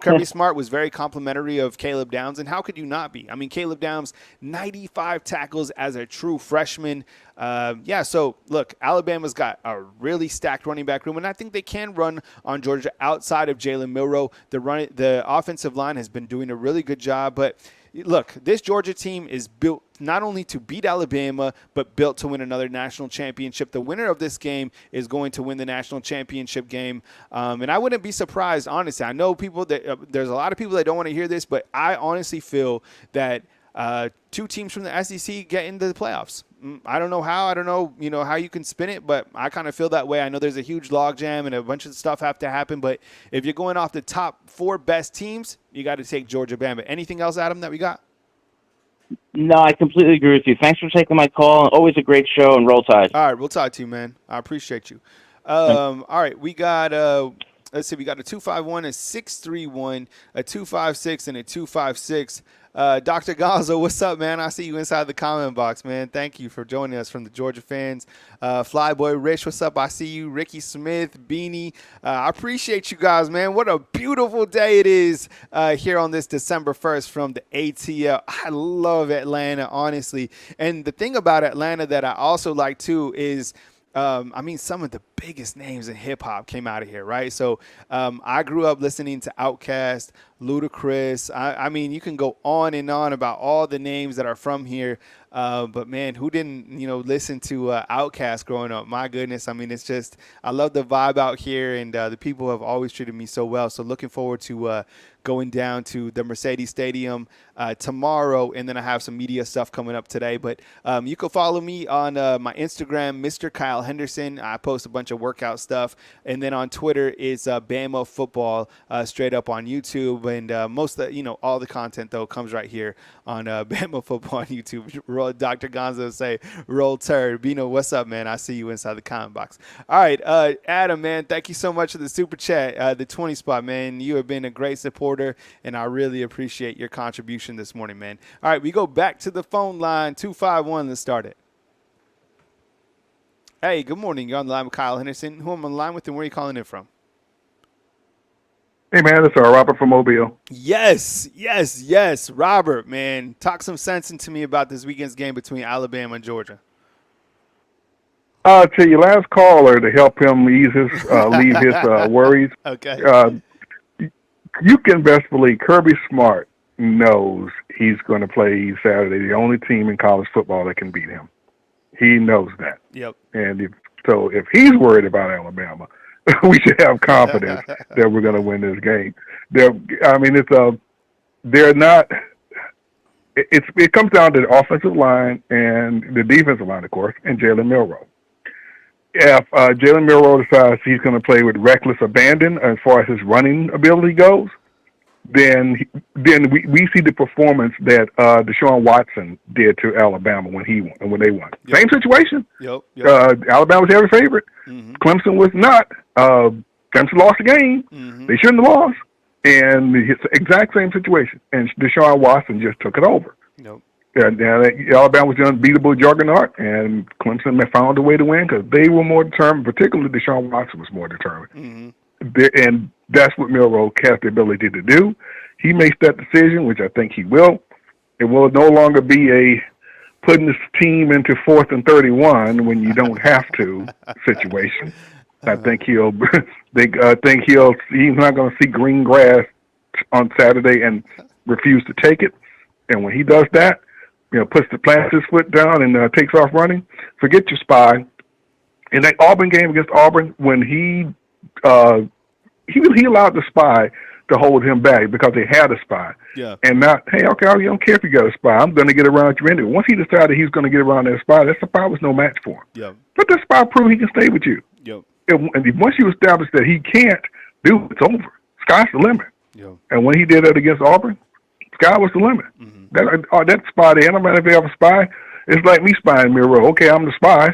Kirby Smart was very complimentary of Caleb Downs, and how could you not be? I mean, Caleb Downs, 95 tackles as a true freshman. So, look, Alabama's got a really stacked running back room, and I think they can run on Georgia outside of Jalen Milroe. The offensive line has been doing a really good job, but look, this Georgia team is built not only to beat Alabama, but built to win another national championship. The winner of this game is going to win the national championship game. And I wouldn't be surprised, honestly. I know there's a lot of people that don't want to hear this, but I honestly feel that two teams from the SEC get into the playoffs. I don't know how. I don't know, how you can spin it, but I kind of feel that way. I know there's a huge logjam and a bunch of stuff have to happen, but if you're going off the top four best teams, you got to take Georgia, Bama. Anything else, Adam, that we got? No, I completely agree with you. Thanks for taking my call. Always a great show, and roll tide. All right, we'll talk to you, man. I appreciate you. All right, we got let's see, we got a 251, a 631, a 256, and a 256. Dr. Gonzo, what's up, man? I see you inside the comment box, man. Thank you for joining us from the Georgia fans. Flyboy Rich, what's up? I see you. Ricky Smith, Beanie. I appreciate you guys, man. What a beautiful day it is here on this December 1st from the ATL. I love Atlanta, honestly. And the thing about Atlanta that I also like, too, is I mean, some of the biggest names in hip hop came out of here, right? So I grew up listening to Outkast, Ludacris. I mean, you can go on and on about all the names that are from here. But man, who didn't, listen to Outkast growing up? My goodness. I mean, it's just, I love the vibe out here, and the people have always treated me so well. So looking forward to going down to the Mercedes Stadium tomorrow, and then I have some media stuff coming up today. But you can follow me on my Instagram, Mr. Kyle Henderson. I post a bunch of workout stuff, and then on Twitter is Bama Football, straight up on YouTube. And most of the, all the content though comes right here on Bama Football on YouTube. Dr. Gonzo say, roll turd. Bino, what's up, man? I see you inside the comment box. All right, Adam, man, thank you so much for the super chat, the 20 spot, man. You have been a great supporter, and I really appreciate your contribution this morning, man. All right, we go back to the phone line, 251. Let's start it. Hey, good morning. You're on the line with Kyle Henderson. Who am I on the line with, and where are you calling in from? Hey, man, it's Robert from Mobile. Yes. Robert, man. Talk some sense into me about this weekend's game between Alabama and Georgia. To your last caller, to help him ease his, leave his worries. Okay. You can best believe Kirby Smart knows he's going to play Saturday, the only team in college football that can beat him. He knows that. Yep. And if he's worried about Alabama, we should have confidence that we're going to win this game. It comes down to the offensive line and the defensive line, of course, and Jalen Milroe. If Jalen Milroe decides he's going to play with reckless abandon as far as his running ability goes, then we see the performance that Deshaun Watson did to Alabama when they won. Yep. Same situation. Yep. Alabama was every favorite. Mm-hmm. Clemson was not. Clemson lost the game. Mm-hmm. They shouldn't have lost. And it's the exact same situation. And Deshaun Watson just took it over. Nope. Alabama was the unbeatable juggernaut, and Clemson found a way to win because they were more determined, particularly Deshaun Watson was more determined. Mm-hmm. And that's what Milroe has the ability to do. He makes that decision, which I think he will. It will no longer be putting this team into 4th and 31 when you don't have to situation. I think he's not going to see green grass on Saturday and refuse to take it. And when he does that, plants his foot down and takes off running, forget your spy. In that Auburn game against Auburn, when he allowed the spy to hold him back because they had a spy. Yeah. And not, hey, okay, I don't care if you got a spy. I'm going to get around you anyway. Once he decided he's going to get around that spy was no match for him. Yeah. But that spy proved he can stay with you. Yep. And once you establish that he can't do it, it's over. Sky's the limit. Yep. And when he did that against Auburn, sky was the limit. Mm-hmm. That spy there, no matter if you have a spy, it's like me spying Milroe. Okay, I'm the spy.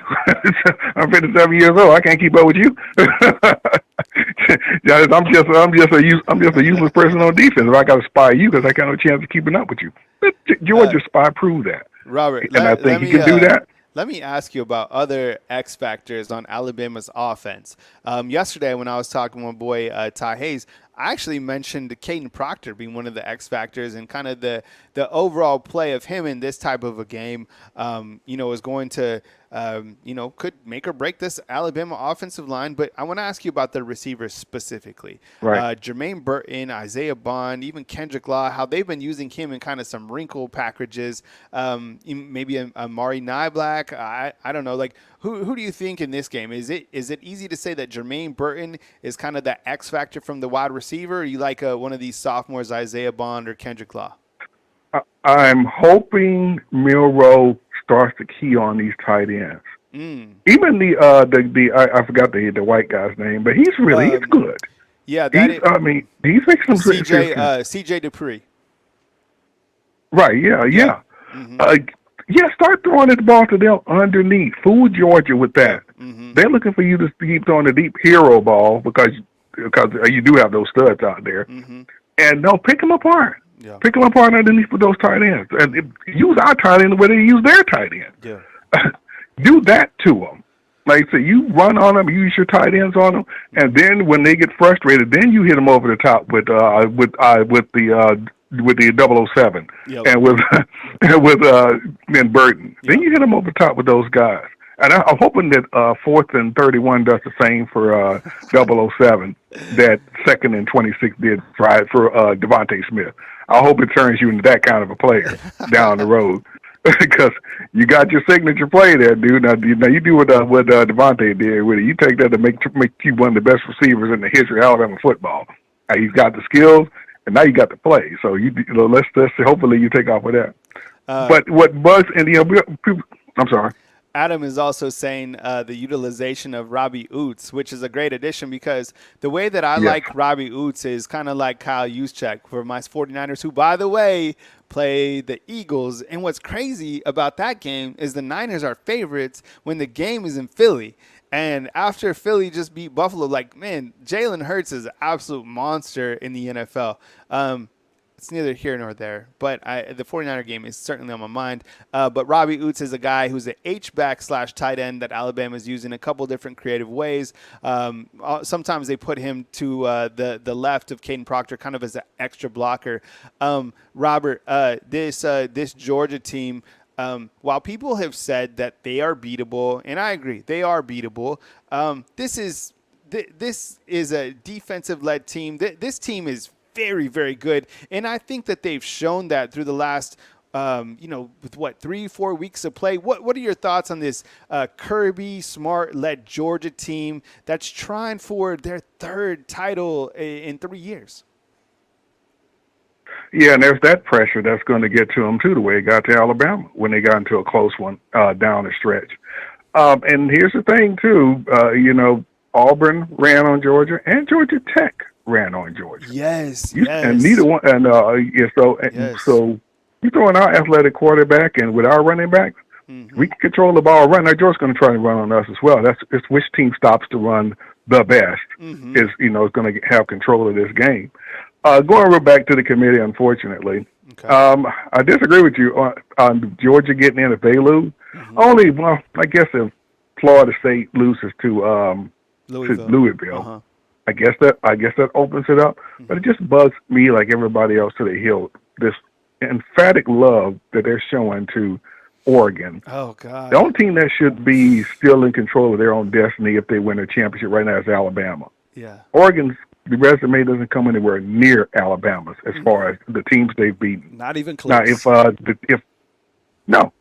I'm 57 years old. I can't keep up with you. I'm just a useless person on defense. If I got to spy you, because I got no chance of keeping up with you. Georgia's spy proved that. Robert, and I think he can do that. Let me ask you about other X factors on Alabama's offense. Yesterday, when I was talking to my boy Ty Hayes, I actually mentioned Caden Proctor being one of the X factors, and kind of the overall play of him in this type of a game, is going to, could make or break this Alabama offensive line. But I want to ask you about the receivers specifically. Right. Jermaine Burton, Isaiah Bond, even Kendrick Law, how they've been using him in kind of some wrinkle packages. Maybe Amari Nyblack. I don't know. Like, who do you think in this game? Is it easy to say that Jermaine Burton is kind of that X factor from the wide receiver? Or you like one of these sophomores, Isaiah Bond or Kendrick Law? I'm hoping Milroe starts to key on these tight ends. Even I forgot the white guy's name, but he's good. Yeah, he's making some CJ Dupree. Right. Yeah. Start throwing the ball to them underneath. Fool Georgia with that. Mm-hmm. They're looking for you to keep throwing the deep hero ball because you do have those studs out there. Mm-hmm. And no, pick them apart. Yeah. Pick them apart underneath with those tight ends. And use our tight end the way they use their tight end. Yeah. Do that to them. Like I say, you run on them, use your tight ends on them, and then when they get frustrated, then you hit them over the top with the 007 Yep. and with Burton. Then you hit them over the top with those guys. And I'm hoping that 4th and 31 does the same for 007 that 2nd and 26 did for Devontae Smith. I hope it turns you into that kind of a player down the road. Because you got your signature play there, dude. Now you do what Devontae did with it. You take that to make you one of the best receivers in the history of Alabama football. He's got the skills, and now you got the play. So let's hopefully you take off with that. But what bugs and people, I'm sorry. Adam is also saying the utilization of Robbie Oots, which is a great addition because the way that I like Robbie Oots is kind of like Kyle Juszczyk for my 49ers, who, by the way, play the Eagles. And what's crazy about that game is the Niners are favorites when the game is in Philly. And after Philly just beat Buffalo, man, Jalen Hurts is an absolute monster in the NFL. It's neither here nor there, but the 49er game is certainly on my mind. But Robbie Oots is a guy who's an H-back / tight end that Alabama is using a couple different creative ways. Sometimes they put him to the left of Caden Proctor, kind of as an extra blocker. Robert, this Georgia team, while people have said that they are beatable, and I agree, they are beatable, this is a defensive-led team. This team is very, very good. And I think that they've shown that through the last, with 3-4 weeks of play. What are your thoughts on this Kirby Smart-led Georgia team that's trying for their 3rd title in 3 years? Yeah, and there's that pressure that's going to get to them, too, the way it got to Alabama when they got into a close one down the stretch. And here's the thing, too. Auburn ran on Georgia, and Georgia Tech ran on Georgia. Yes. And neither one. And so you throw in our athletic quarterback and with our running back, we can control the ball. Now Georgia's going to try to run on us as well. It's which team stops to run the best is going to have control of this game. Going real back to the committee, unfortunately, I disagree with you on Georgia getting in if they lose. Only, I guess if Florida State loses to Louisville. I guess that opens it up, but it just bugs me like everybody else to the hill. This emphatic love that they're showing to Oregon. Oh God! The only team that should be still in control of their own destiny if they win a championship right now is Alabama. Yeah. Oregon's resume doesn't come anywhere near Alabama's as far as the teams they've beaten. Not even close. Now,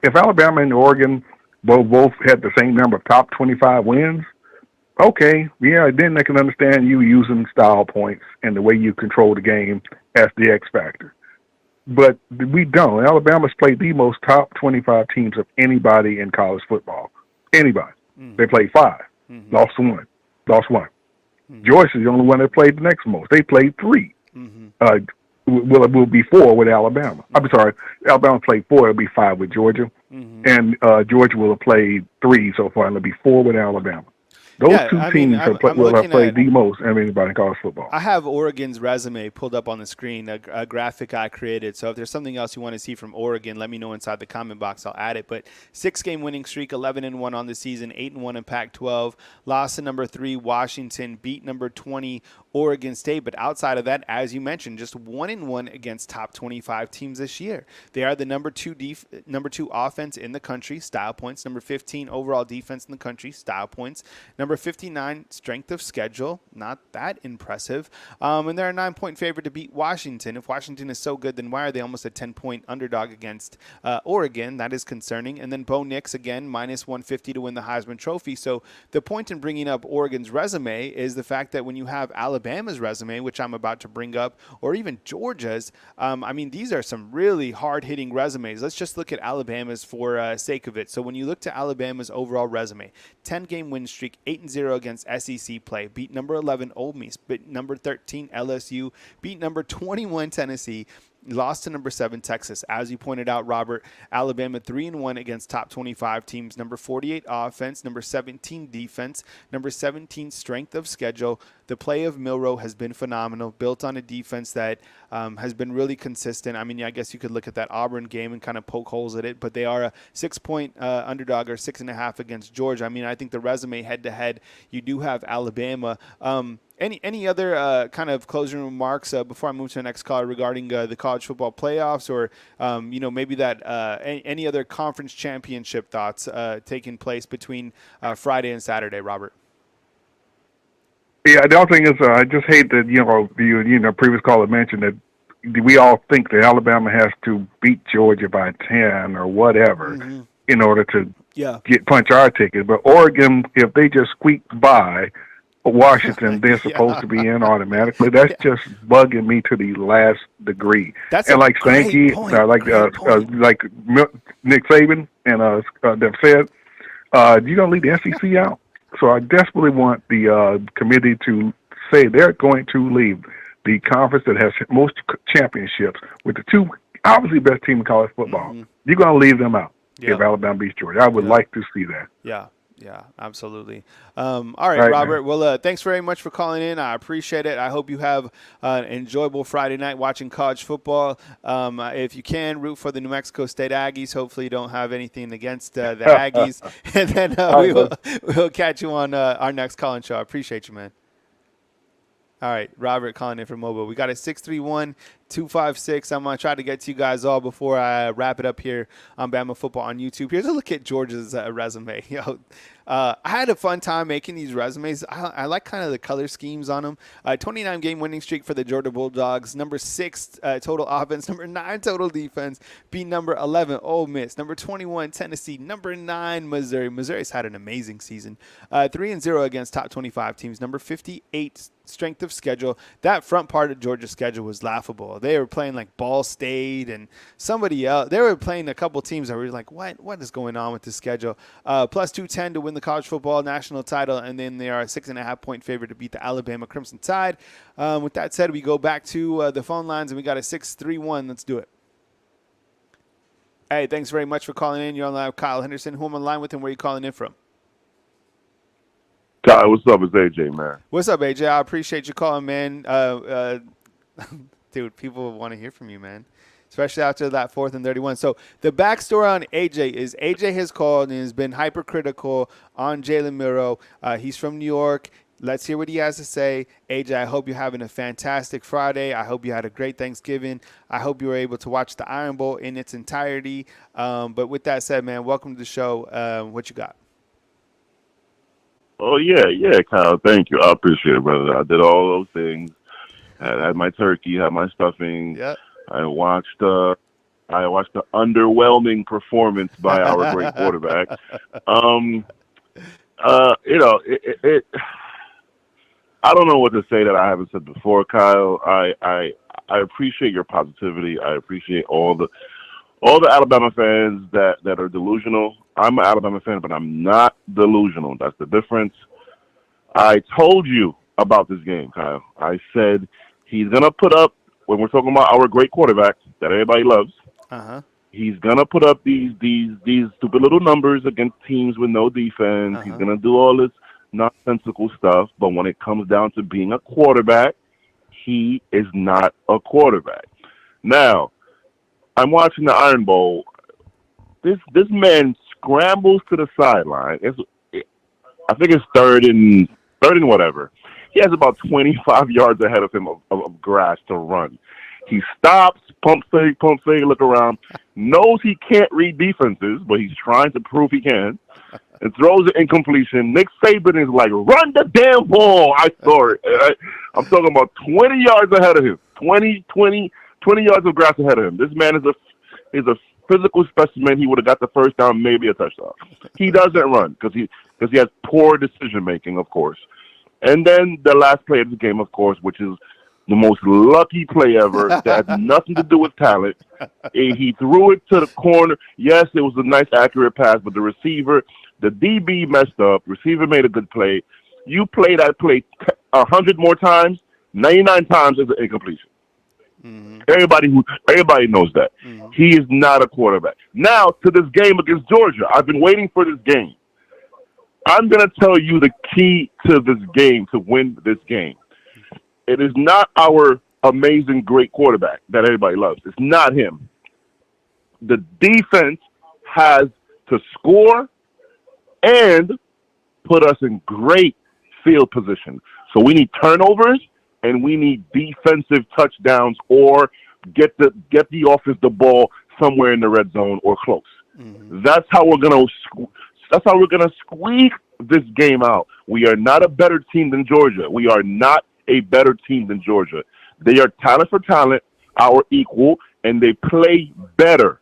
if Alabama and Oregon both had the same number of top 25 wins. Okay, yeah, then I can understand you using style points and the way you control the game as the X factor. But we don't. Alabama's played the most top 25 teams of anybody in college football. Anybody. They played 5. Lost 1. Georgia is the only one that played the next most. They played 3. Will be 4 with Alabama. I'm sorry, Alabama played 4. It'll be 5 with Georgia. And Georgia will have played 3 so far, and it'll be 4 with Alabama. Those two teams will have played the most of anybody in college football. I have Oregon's resume pulled up on the screen, a graphic I created. So if there's something else you want to see from Oregon, let me know inside the comment box. I'll add it. But 6-game winning streak, 11-1 on the season, 8-1 in Pac-12. Lost to number 3 Washington, beat number 20 Oregon State. But outside of that, as you mentioned, just 1-1 against top 25 teams this year. They are the number 2 offense in the country, style points. Number 15 overall defense in the country, style points. Number 59 strength of schedule, not that impressive. And they're a 9-point favorite to beat Washington. If Washington is so good, then why are they almost a 10-point underdog against Oregon? That is concerning. And then Bo Nix, again, minus 150 to win the Heisman Trophy. So the point in bringing up Oregon's resume is the fact that when you have Alabama's resume, which I'm about to bring up, or even Georgia's, these are some really hard-hitting resumes. Let's just look at Alabama's for sake of it. So when you look to Alabama's overall resume, 10-game win streak, 8-0 against SEC play, beat number 11 Ole Miss, beat number 13 LSU, beat number 21 Tennessee, lost to number 7 Texas. As you pointed out, Robert, Alabama 3-1 against top 25 teams. Number 48 offense, number 17 defense, number 17 strength of schedule. The play of Milroe has been phenomenal, built on a defense that has been really consistent. I mean, I guess you could look at that Auburn game and kind of poke holes at it, but they are a 6-point underdog, or 6.5 against Georgia. I mean, I think the resume head-to-head, you do have Alabama. Any other kind of closing remarks before I move to the next call regarding the college football playoffs, or maybe that any other conference championship thoughts taking place between Friday and Saturday, Robert? Yeah, the other thing is, I just hate that the previous caller mentioned that we all think that Alabama has to beat Georgia by 10 or whatever in order to punch our ticket. But Oregon, if they just squeak by Washington, they're supposed to be in automatically. That's just bugging me to the last degree. That's and like Stanky, like Nick Saban and them said, you're gonna leave the SEC out. So I desperately want the committee to say they're going to leave the conference that has most championships with the two obviously best team in college football. You're going to leave them out if Alabama beats Georgia. I would like to see that. Yeah, absolutely. All right, Robert. Man. Well, thanks very much for calling in. I appreciate it. I hope you have an enjoyable Friday night watching college football. If you can, root for the New Mexico State Aggies. Hopefully you don't have anything against the Aggies. And then we'll catch you on our next call-in show. I appreciate you, man. All right, Robert calling in from Mobile. We got a 631-256. I'm going to try to get to you guys all before I wrap it up here on Bama Football on YouTube. Here's a look at Georgia's resume. I had a fun time making these resumes. I like kind of the color schemes on them. 29-game winning streak for the Georgia Bulldogs. Number 6 total offense. Number 9 total defense. Beat number 11 Ole Miss. Number 21 Tennessee. Number 9 Missouri. Missouri's had an amazing season. 3-0 against top 25 teams. Number 58 strength of schedule. That front part of Georgia's schedule was laughable. They were playing like Ball State and somebody else. They were playing a couple teams that were like, what is going on with this schedule? Plus 210 to win the college football national title, and then they are a 6.5-point favorite to beat the Alabama Crimson Tide. With that said, we go back to the phone lines, and we got a 631. Let's do it. Hey, thanks very much for calling in. You're on live with Kyle Henderson. Who am I on line with, and where are you calling in from? Kyle, what's up? It's AJ, man. What's up, AJ? I appreciate you calling, man. Dude, people want to hear from you, man, especially after that 4th and 31. So the backstory on AJ is AJ has called and has been hypercritical on Jalen Milroe. He's from New York. Let's hear what he has to say. AJ, I hope you're having a fantastic Friday. I hope you had a great Thanksgiving. I hope you were able to watch the Iron Bowl in its entirety. But with that said, man, welcome to the show. What you got? Oh, yeah, Kyle. Thank you. I appreciate it, brother. I did all those things. I had my turkey, had my stuffing. Yep. I watched the underwhelming performance by our great quarterback. I don't know what to say that I haven't said before, Kyle. I appreciate your positivity. I appreciate all the Alabama fans that are delusional. I'm an Alabama fan, but I'm not delusional. That's the difference. I told you about this game, Kyle. I said he's going to put up, when we're talking about our great quarterback that everybody loves, he's going to put up these stupid little numbers against teams with no defense. He's going to do all this nonsensical stuff. But when it comes down to being a quarterback, he is not a quarterback. Now, I'm watching the Iron Bowl. This man scrambles to the sideline. I think it's third and whatever. He has about 25 yards ahead of him of grass to run. He stops, pump fake, look around, knows he can't read defenses, but he's trying to prove he can, and throws an incompletion. Nick Saban is like, run the damn ball. I saw it. I'm talking about 20 yards ahead of him, 20 yards of grass ahead of him. This man is a physical specimen. He would have got the first down, maybe a touchdown. He doesn't run because he has poor decision-making, of course. And then the last play of the game, of course, which is the most lucky play ever that had nothing to do with talent. He threw it to the corner. Yes, it was a nice, accurate pass, but the DB messed up. Receiver made a good play. You play that play 100 more times, 99 times is an incompletion. Everybody knows that. He is not a quarterback. Now to this game against Georgia. I've been waiting for this game. I'm going to tell you the key to this game, to win this game. It is not our amazing, great quarterback that everybody loves. It's not him. The defense has to score and put us in great field position. So we need turnovers and we need defensive touchdowns or get the offense the ball somewhere in the red zone or close. That's how we're gonna squeak this game out. We are not a better team than Georgia. We are not a better team than Georgia. They are talent for talent, our equal, and they play better.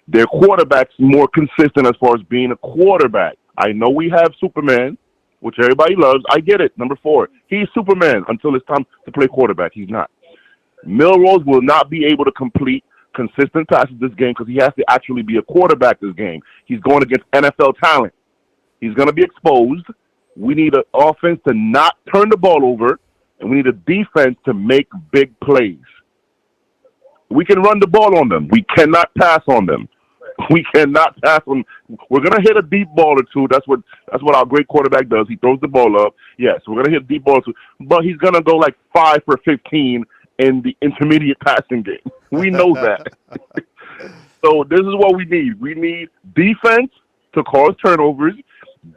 Their quarterback's more consistent as far as being a quarterback. I know we have Superman, which everybody loves. I get it. Number 4. He's Superman until it's time to play quarterback. He's not. Milroe will not be able to complete consistent passes this game because he has to actually be a quarterback this game. He's going against NFL talent. He's going to be exposed. We need an offense to not turn the ball over, and we need a defense to make big plays. We can run the ball on them. We cannot pass on them. We cannot pass on. We're gonna hit a deep ball or two. That's what our great quarterback does. He throws the ball up. Yes, we're gonna hit a deep ball or two, but he's gonna go like 5 for 15 in the intermediate passing game. We know that. So this is what we need. We need defense to cause turnovers,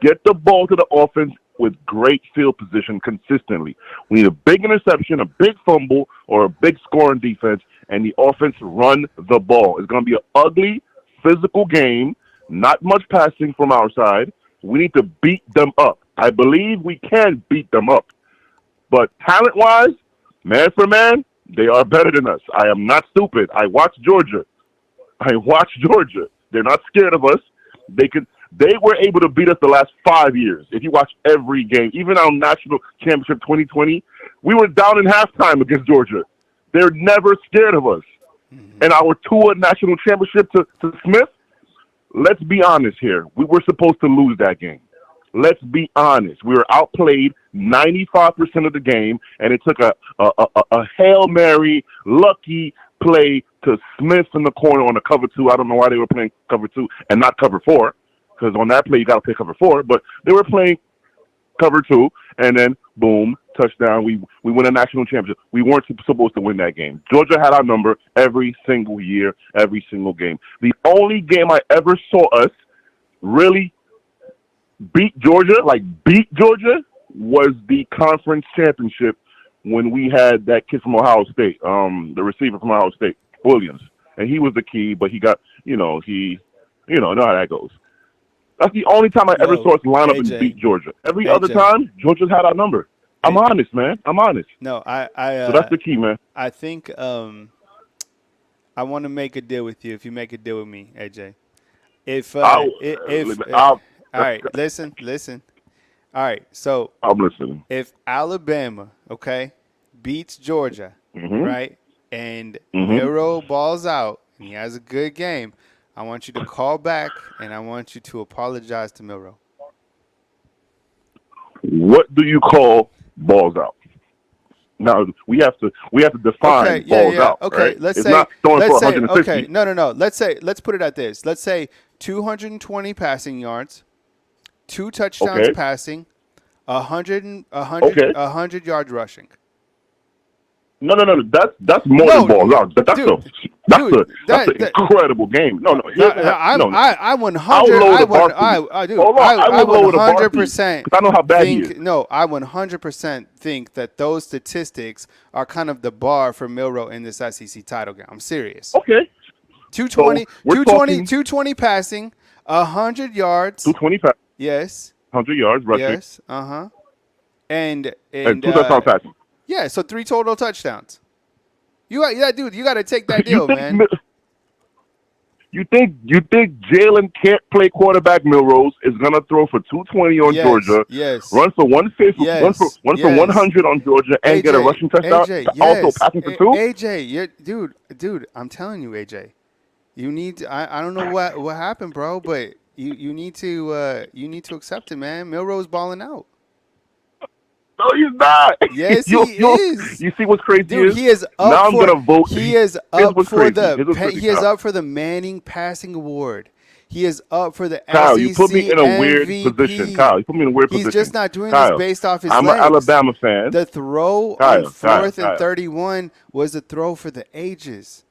get the ball to the offense with great field position consistently. We need a big interception, a big fumble, or a big scoring defense, and the offense run the ball. It's gonna be an ugly, physical game, not much passing from our side. We need to beat them up. I believe we can beat them up. But talent-wise, man for man, they are better than us. I am not stupid. I watch Georgia. They're not scared of us. They were able to beat us the last 5 years. If you watch every game, even our national championship 2020, we were down in halftime against Georgia. They're never scared of us. And our tour national championship to Smith, let's be honest here. We were supposed to lose that game. Let's be honest. We were outplayed 95% of the game, and it took a Hail Mary, lucky play to Smith in the corner on the cover 2. I don't know why they were playing cover 2 and not cover 4, because on that play you got to play cover 4. But they were playing cover 2, and then, boom, touchdown. We win a national championship. We weren't supposed to win that game. Georgia had our number every single year, every single game. The only game I ever saw us really beat Georgia, was the conference championship when we had that kid from Ohio State, the receiver from Ohio State, Williams. And he was the key, but he got, know how that goes. That's the only time I ever saw us line up and beat Georgia. Every other time, Georgia's had our number. I'm honest, man. I'm honest. No, so that's the key, man. I think I want to make a deal with you if you make a deal with me, AJ. All right, listen. All right, so I'm listening. If Alabama, beats Georgia, right, and Milroe balls out and he has a good game, I want you to call back and I want you to apologize to Milroe. What do you call balls out? Now we have to define balls out. Okay, right? let's it's say not throwing for let's say 150. okay, no. Let's put it at this. Let's say 220 passing yards, 2 touchdowns passing, 100 yards rushing. No. That's more than balls out. That's an incredible game. No. I 100. I would 100%. I know how bad he is. No, I 100% think that those statistics are kind of the bar for Milroe in this SEC title game. I'm serious. Okay. 220 passing, 100 yards. 220 passing. Yes. 100 yards rushing. Yes. And 2 touchdowns passing. Yeah, so 3 total touchdowns. You got to take that deal, man. You think Jalen can't play quarterback? Milroe is gonna throw for 220 on Georgia. Yes. Run for 150. Run for 100 on Georgia and get a rushing touchdown. Also passing for 2. AJ, dude, I'm telling you, AJ, you need. I don't know what happened, bro, but you need to accept it, man. Milroe's balling out. No, he's not. Yes, he is. You see what's crazy? Dude, he is up now for. I'm gonna vote. He is Here's up what's for crazy. the. Here's what's crazy, He is Kyle. up for the Manning Passing Award. He is up for the Kyle, SEC you put me in a weird MVP. position. Kyle, you put me in a weird position. He's just not doing Kyle, this based off his I'm legs. an Alabama fan. The throw Kyle, on 4th and Kyle. 31 was a throw for the ages.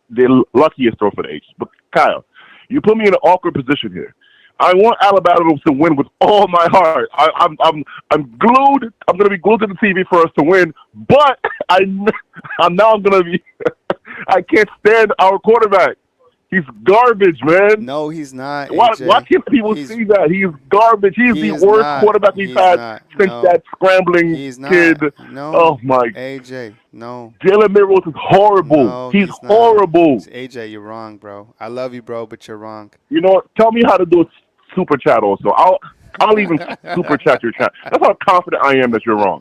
The luckiest throw for the ages. But Kyle, you put me in an awkward position here. I want Alabama to win with all my heart. I'm glued. I'm going to be glued to the TV for us to win. But I'm going to be. I can't stand our quarterback. He's garbage, man. No, he's not. Why can't people see that? He's garbage. He's the worst quarterback we've had since that scrambling kid. No. Oh, my. AJ, no. Jalen Milroe is horrible. No, he's horrible. AJ, you're wrong, bro. I love you, bro, but you're wrong. You know what? Tell me how to do a super chat also. I'll even super chat your chat. That's how confident I am that you're wrong.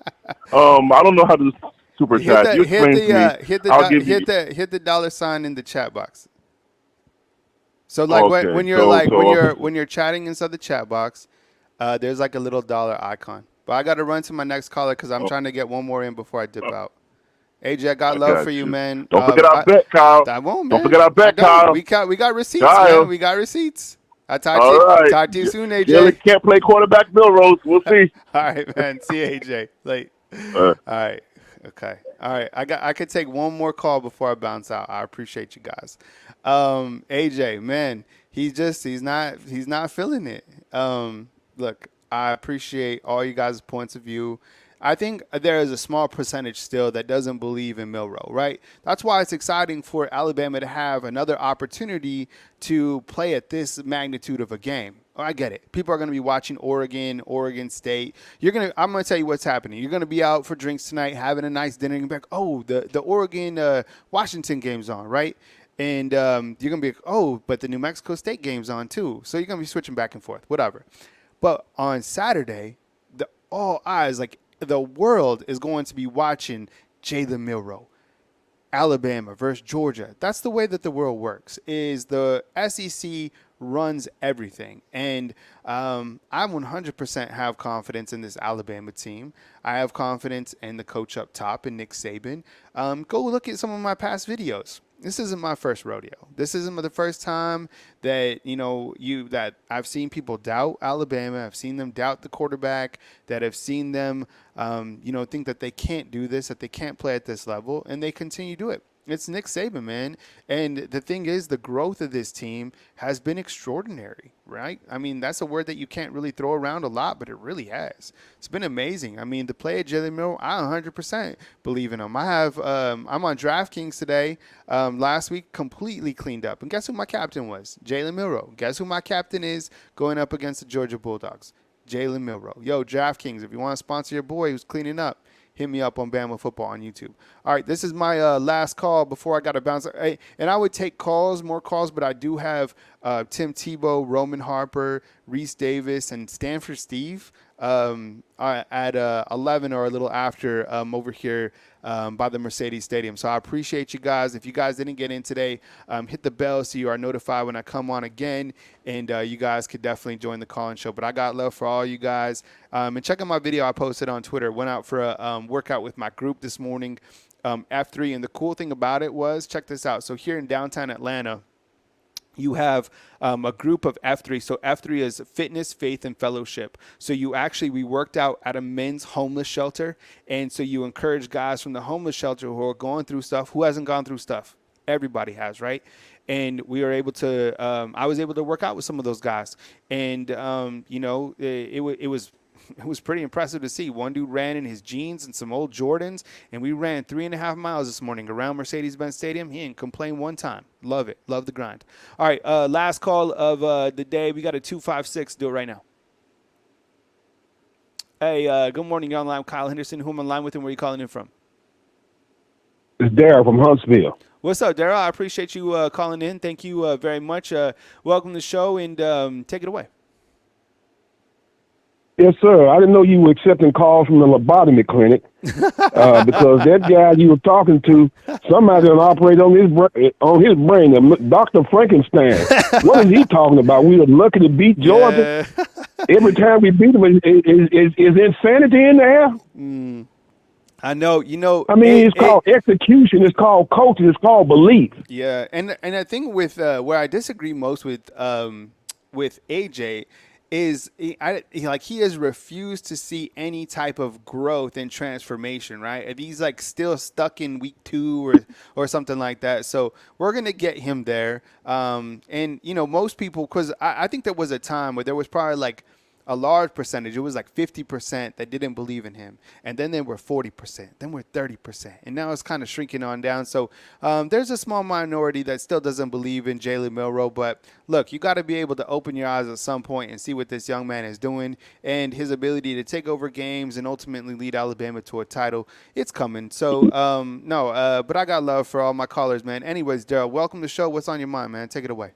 I don't know how to do super chat. You explain to me. Hit the $ in the chat box. So like Okay, when you're chatting inside the chat box, there's like a little dollar icon. But I got to run to my next caller because I'm trying to get one more in before I dip out. AJ, I got love for you, man. Don't forget our bet, Kyle. I won't, man. Don't forget our bet, Kyle. We got receipts, Kyle. man. We got receipts. I'll talk to you soon, AJ. Jalen can't play quarterback Milroe. We'll see. All right, man. See you, AJ. Like, all right. Okay. All right. I could take one more call before I bounce out. I appreciate you guys. AJ, man, he's not feeling it. Look, I appreciate all you guys' points of view. I think there is a small percentage still that doesn't believe in Milroe, right? That's why it's exciting for Alabama to have another opportunity to play at this magnitude of a game. I get it. People are going to be watching Oregon State. I'm going to tell you what's happening. You're going to be out for drinks tonight, having a nice dinner, and you're back, the Oregon Washington game's on, right? And you're going to be, but the New Mexico State game's on too. So you're going to be switching back and forth, whatever. But on Saturday, all eyes, like the world is going to be watching Jalen Milroe. Alabama versus Georgia. That's the way that the world works, is the SEC runs everything. And I 100% have confidence in this Alabama team. I have confidence in the coach up top, and Nick Saban. Go look at some of my past videos. This isn't my first rodeo. This isn't the first time that, that I've seen people doubt Alabama. I've seen them doubt the quarterback, that have seen them, think that they can't do this, that they can't play at this level, and they continue to do it. It's Nick Saban, man. And the thing is, the growth of this team has been extraordinary, right? I mean, that's a word that you can't really throw around a lot, but it really has. It's been amazing. I mean, the play of Jalen Milroe, I 100% believe in him. I'm on DraftKings today. Last week, completely cleaned up. And guess who my captain was? Jalen Milroe. Guess who my captain is going up against the Georgia Bulldogs? Jalen Milroe. Yo, DraftKings, if you want to sponsor your boy who's cleaning up, hit me up on Bama Football on YouTube. All right, this is my last call before I got to bounce. Hey, and I would take more calls, but I do have Tim Tebow, Roman Harper, Reese Davis, and Stanford Steve at 11 or a little after over here by the Mercedes Stadium. So I appreciate you guys. If you guys didn't get in today, hit the bell so you are notified when I come on again, and you guys could definitely join the call-in show. But I got love for all you guys. And check out my video I posted on Twitter. Went out for a workout with my group this morning, F3. And the cool thing about it was, check this out. So here in downtown Atlanta, you have a group of F3. So F3 is fitness, faith, and fellowship. So we worked out at a men's homeless shelter. And so you encourage guys from the homeless shelter who are going through stuff. Who hasn't gone through stuff? Everybody has, right? And we were able to, I was able to work out with some of those guys. And, it was pretty impressive to see. One dude ran in his jeans and some old Jordans, and we ran 3.5 miles this morning around Mercedes-Benz Stadium. He didn't complain one time. Love it. Love the grind. All right, last call of the day. We got a 256. Do it right now. Hey, good morning. You're online with Kyle Henderson. Who am I online with and where are you calling in from? It's Daryl from Huntsville. What's up, Daryl? I appreciate you calling in. Thank you very much. Welcome to the show, and take it away. Yes, sir. I didn't know you were accepting calls from the lobotomy clinic because that guy you were talking to, somebody done operate on his brain. Dr. Frankenstein. What is he talking about? We were lucky to beat Georgia. Every time we beat them, is insanity in the air? I know. You know. I mean, it's called execution. It's called coaching. It's called belief. Yeah, and I think with where I disagree most with AJ is he has refused to see any type of growth and transformation, right? If he's like still stuck in week 2 or something like that, so we're gonna get him there. And you know, most people, because I think there was a time where there was probably like a large percentage, it was like 50% that didn't believe in him. And then there were 40%, then we're 30%. And now it's kind of shrinking on down. So there's a small minority that still doesn't believe in Jalen Milroe. But look, you got to be able to open your eyes at some point and see what this young man is doing and his ability to take over games and ultimately lead Alabama to a title. It's coming. So, but I got love for all my callers, man. Anyways, Daryl, welcome to the show. What's on your mind, man? Take it away.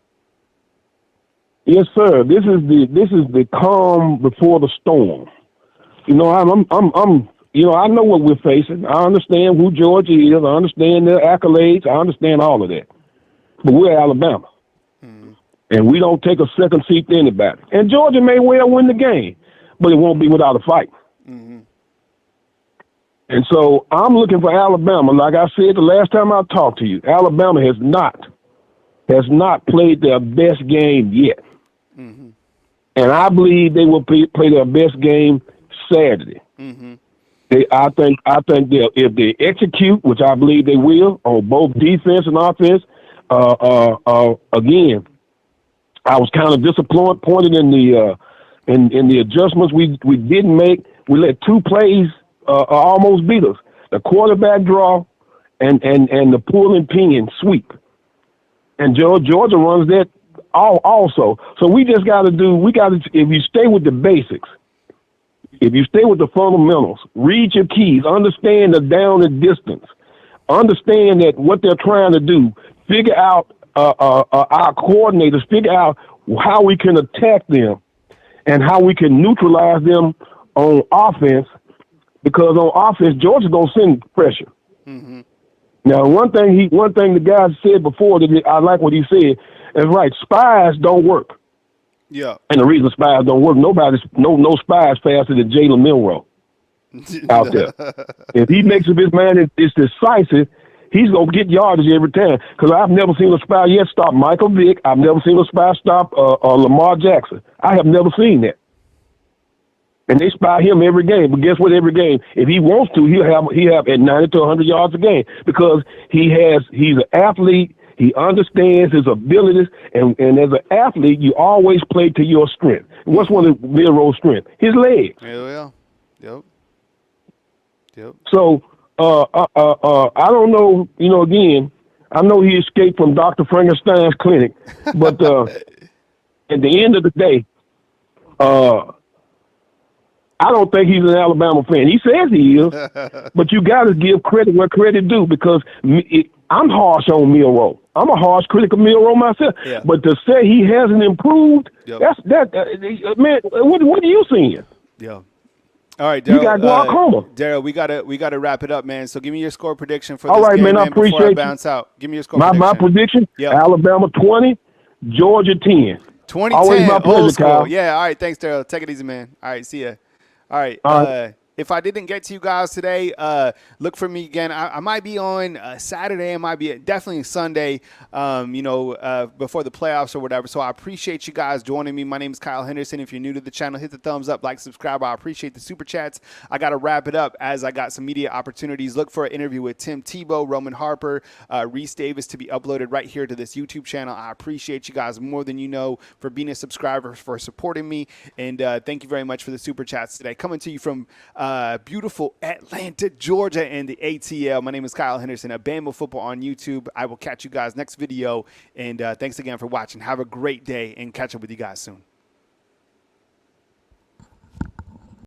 Yes, sir. This is the calm before the storm. You know, I know what we're facing. I understand who Georgia is. I understand their accolades. I understand all of that. But we're Alabama, and we don't take a second seat to anybody. And Georgia may well win the game, but it won't be without a fight. And so I'm looking for Alabama. Like I said the last time I talked to you, Alabama has not played their best game yet. And I believe they will play their best game Saturday. I think if they execute, which I believe they will, on both defense and offense. Again, I was kind of disappointed in the adjustments we didn't make. We let 2 plays almost beat us: the quarterback draw and the pull and pin sweep. And Georgia runs that also. So we just got to if you stay with the basics, if you stay with the fundamentals, read your keys, understand the down and distance, understand that what they're trying to do, figure out our coordinators, figure out how we can attack them and how we can neutralize them on offense, because on offense, Georgia's going to send pressure. Now, one thing the guy said before that I like what he said. That's right. Spies don't work. Yeah. And the reason spies don't work, no spies faster than Jalen Milroe out there. If he makes up his mind it's decisive, he's going to get yardage every time. Because I've never seen a spy yet stop Michael Vick. I've never seen a spy stop Lamar Jackson. I have never seen that. And they spy him every game. But guess what? Every game, if he wants to, he'll have at 90 to 100 yards a game, because he's an athlete. He understands his abilities, and as an athlete, you always play to your strength. What's one of Milroe's strengths? His legs. Yeah. Yep. So, I don't know. You know, again, I know he escaped from Dr. Frankenstein's clinic, but at the end of the day, I don't think he's an Alabama fan. He says he is, but you got to give credit where credit due, because I'm harsh on Milroe. I'm a harsh critic of Milroe myself. Yeah. But to say he hasn't improved, man, what are you seeing? Yeah. All right, Daryl. You got glaucoma. Daryl, we gotta wrap it up, man. So give me your score prediction for all this right, game, man. I appreciate before I bounce out. Give me your score prediction. My prediction: Alabama 20, Georgia 10. 20-10. Always my pleasure, Kyle. Yeah. All right. Thanks, Daryl. Take it easy, man. All right. See ya. All right. If I didn't get to you guys today, look for me again. I might be on Saturday. I might be definitely Sunday, before the playoffs or whatever. So I appreciate you guys joining me. My name is Kyle Henderson. If you're new to the channel, hit the thumbs up, like, subscribe. I appreciate the super chats. I got to wrap it up as I got some media opportunities. Look for an interview with Tim Tebow, Roman Harper, Reese Davis to be uploaded right here to this YouTube channel. I appreciate you guys more than you know for being a subscriber, for supporting me. And thank you very much for the super chats today. Coming to you from beautiful Atlanta, Georgia, and the ATL. My name is Kyle Henderson of Bama Football on YouTube. I will catch you guys next video, and thanks again for watching. Have a great day, and catch up with you guys soon.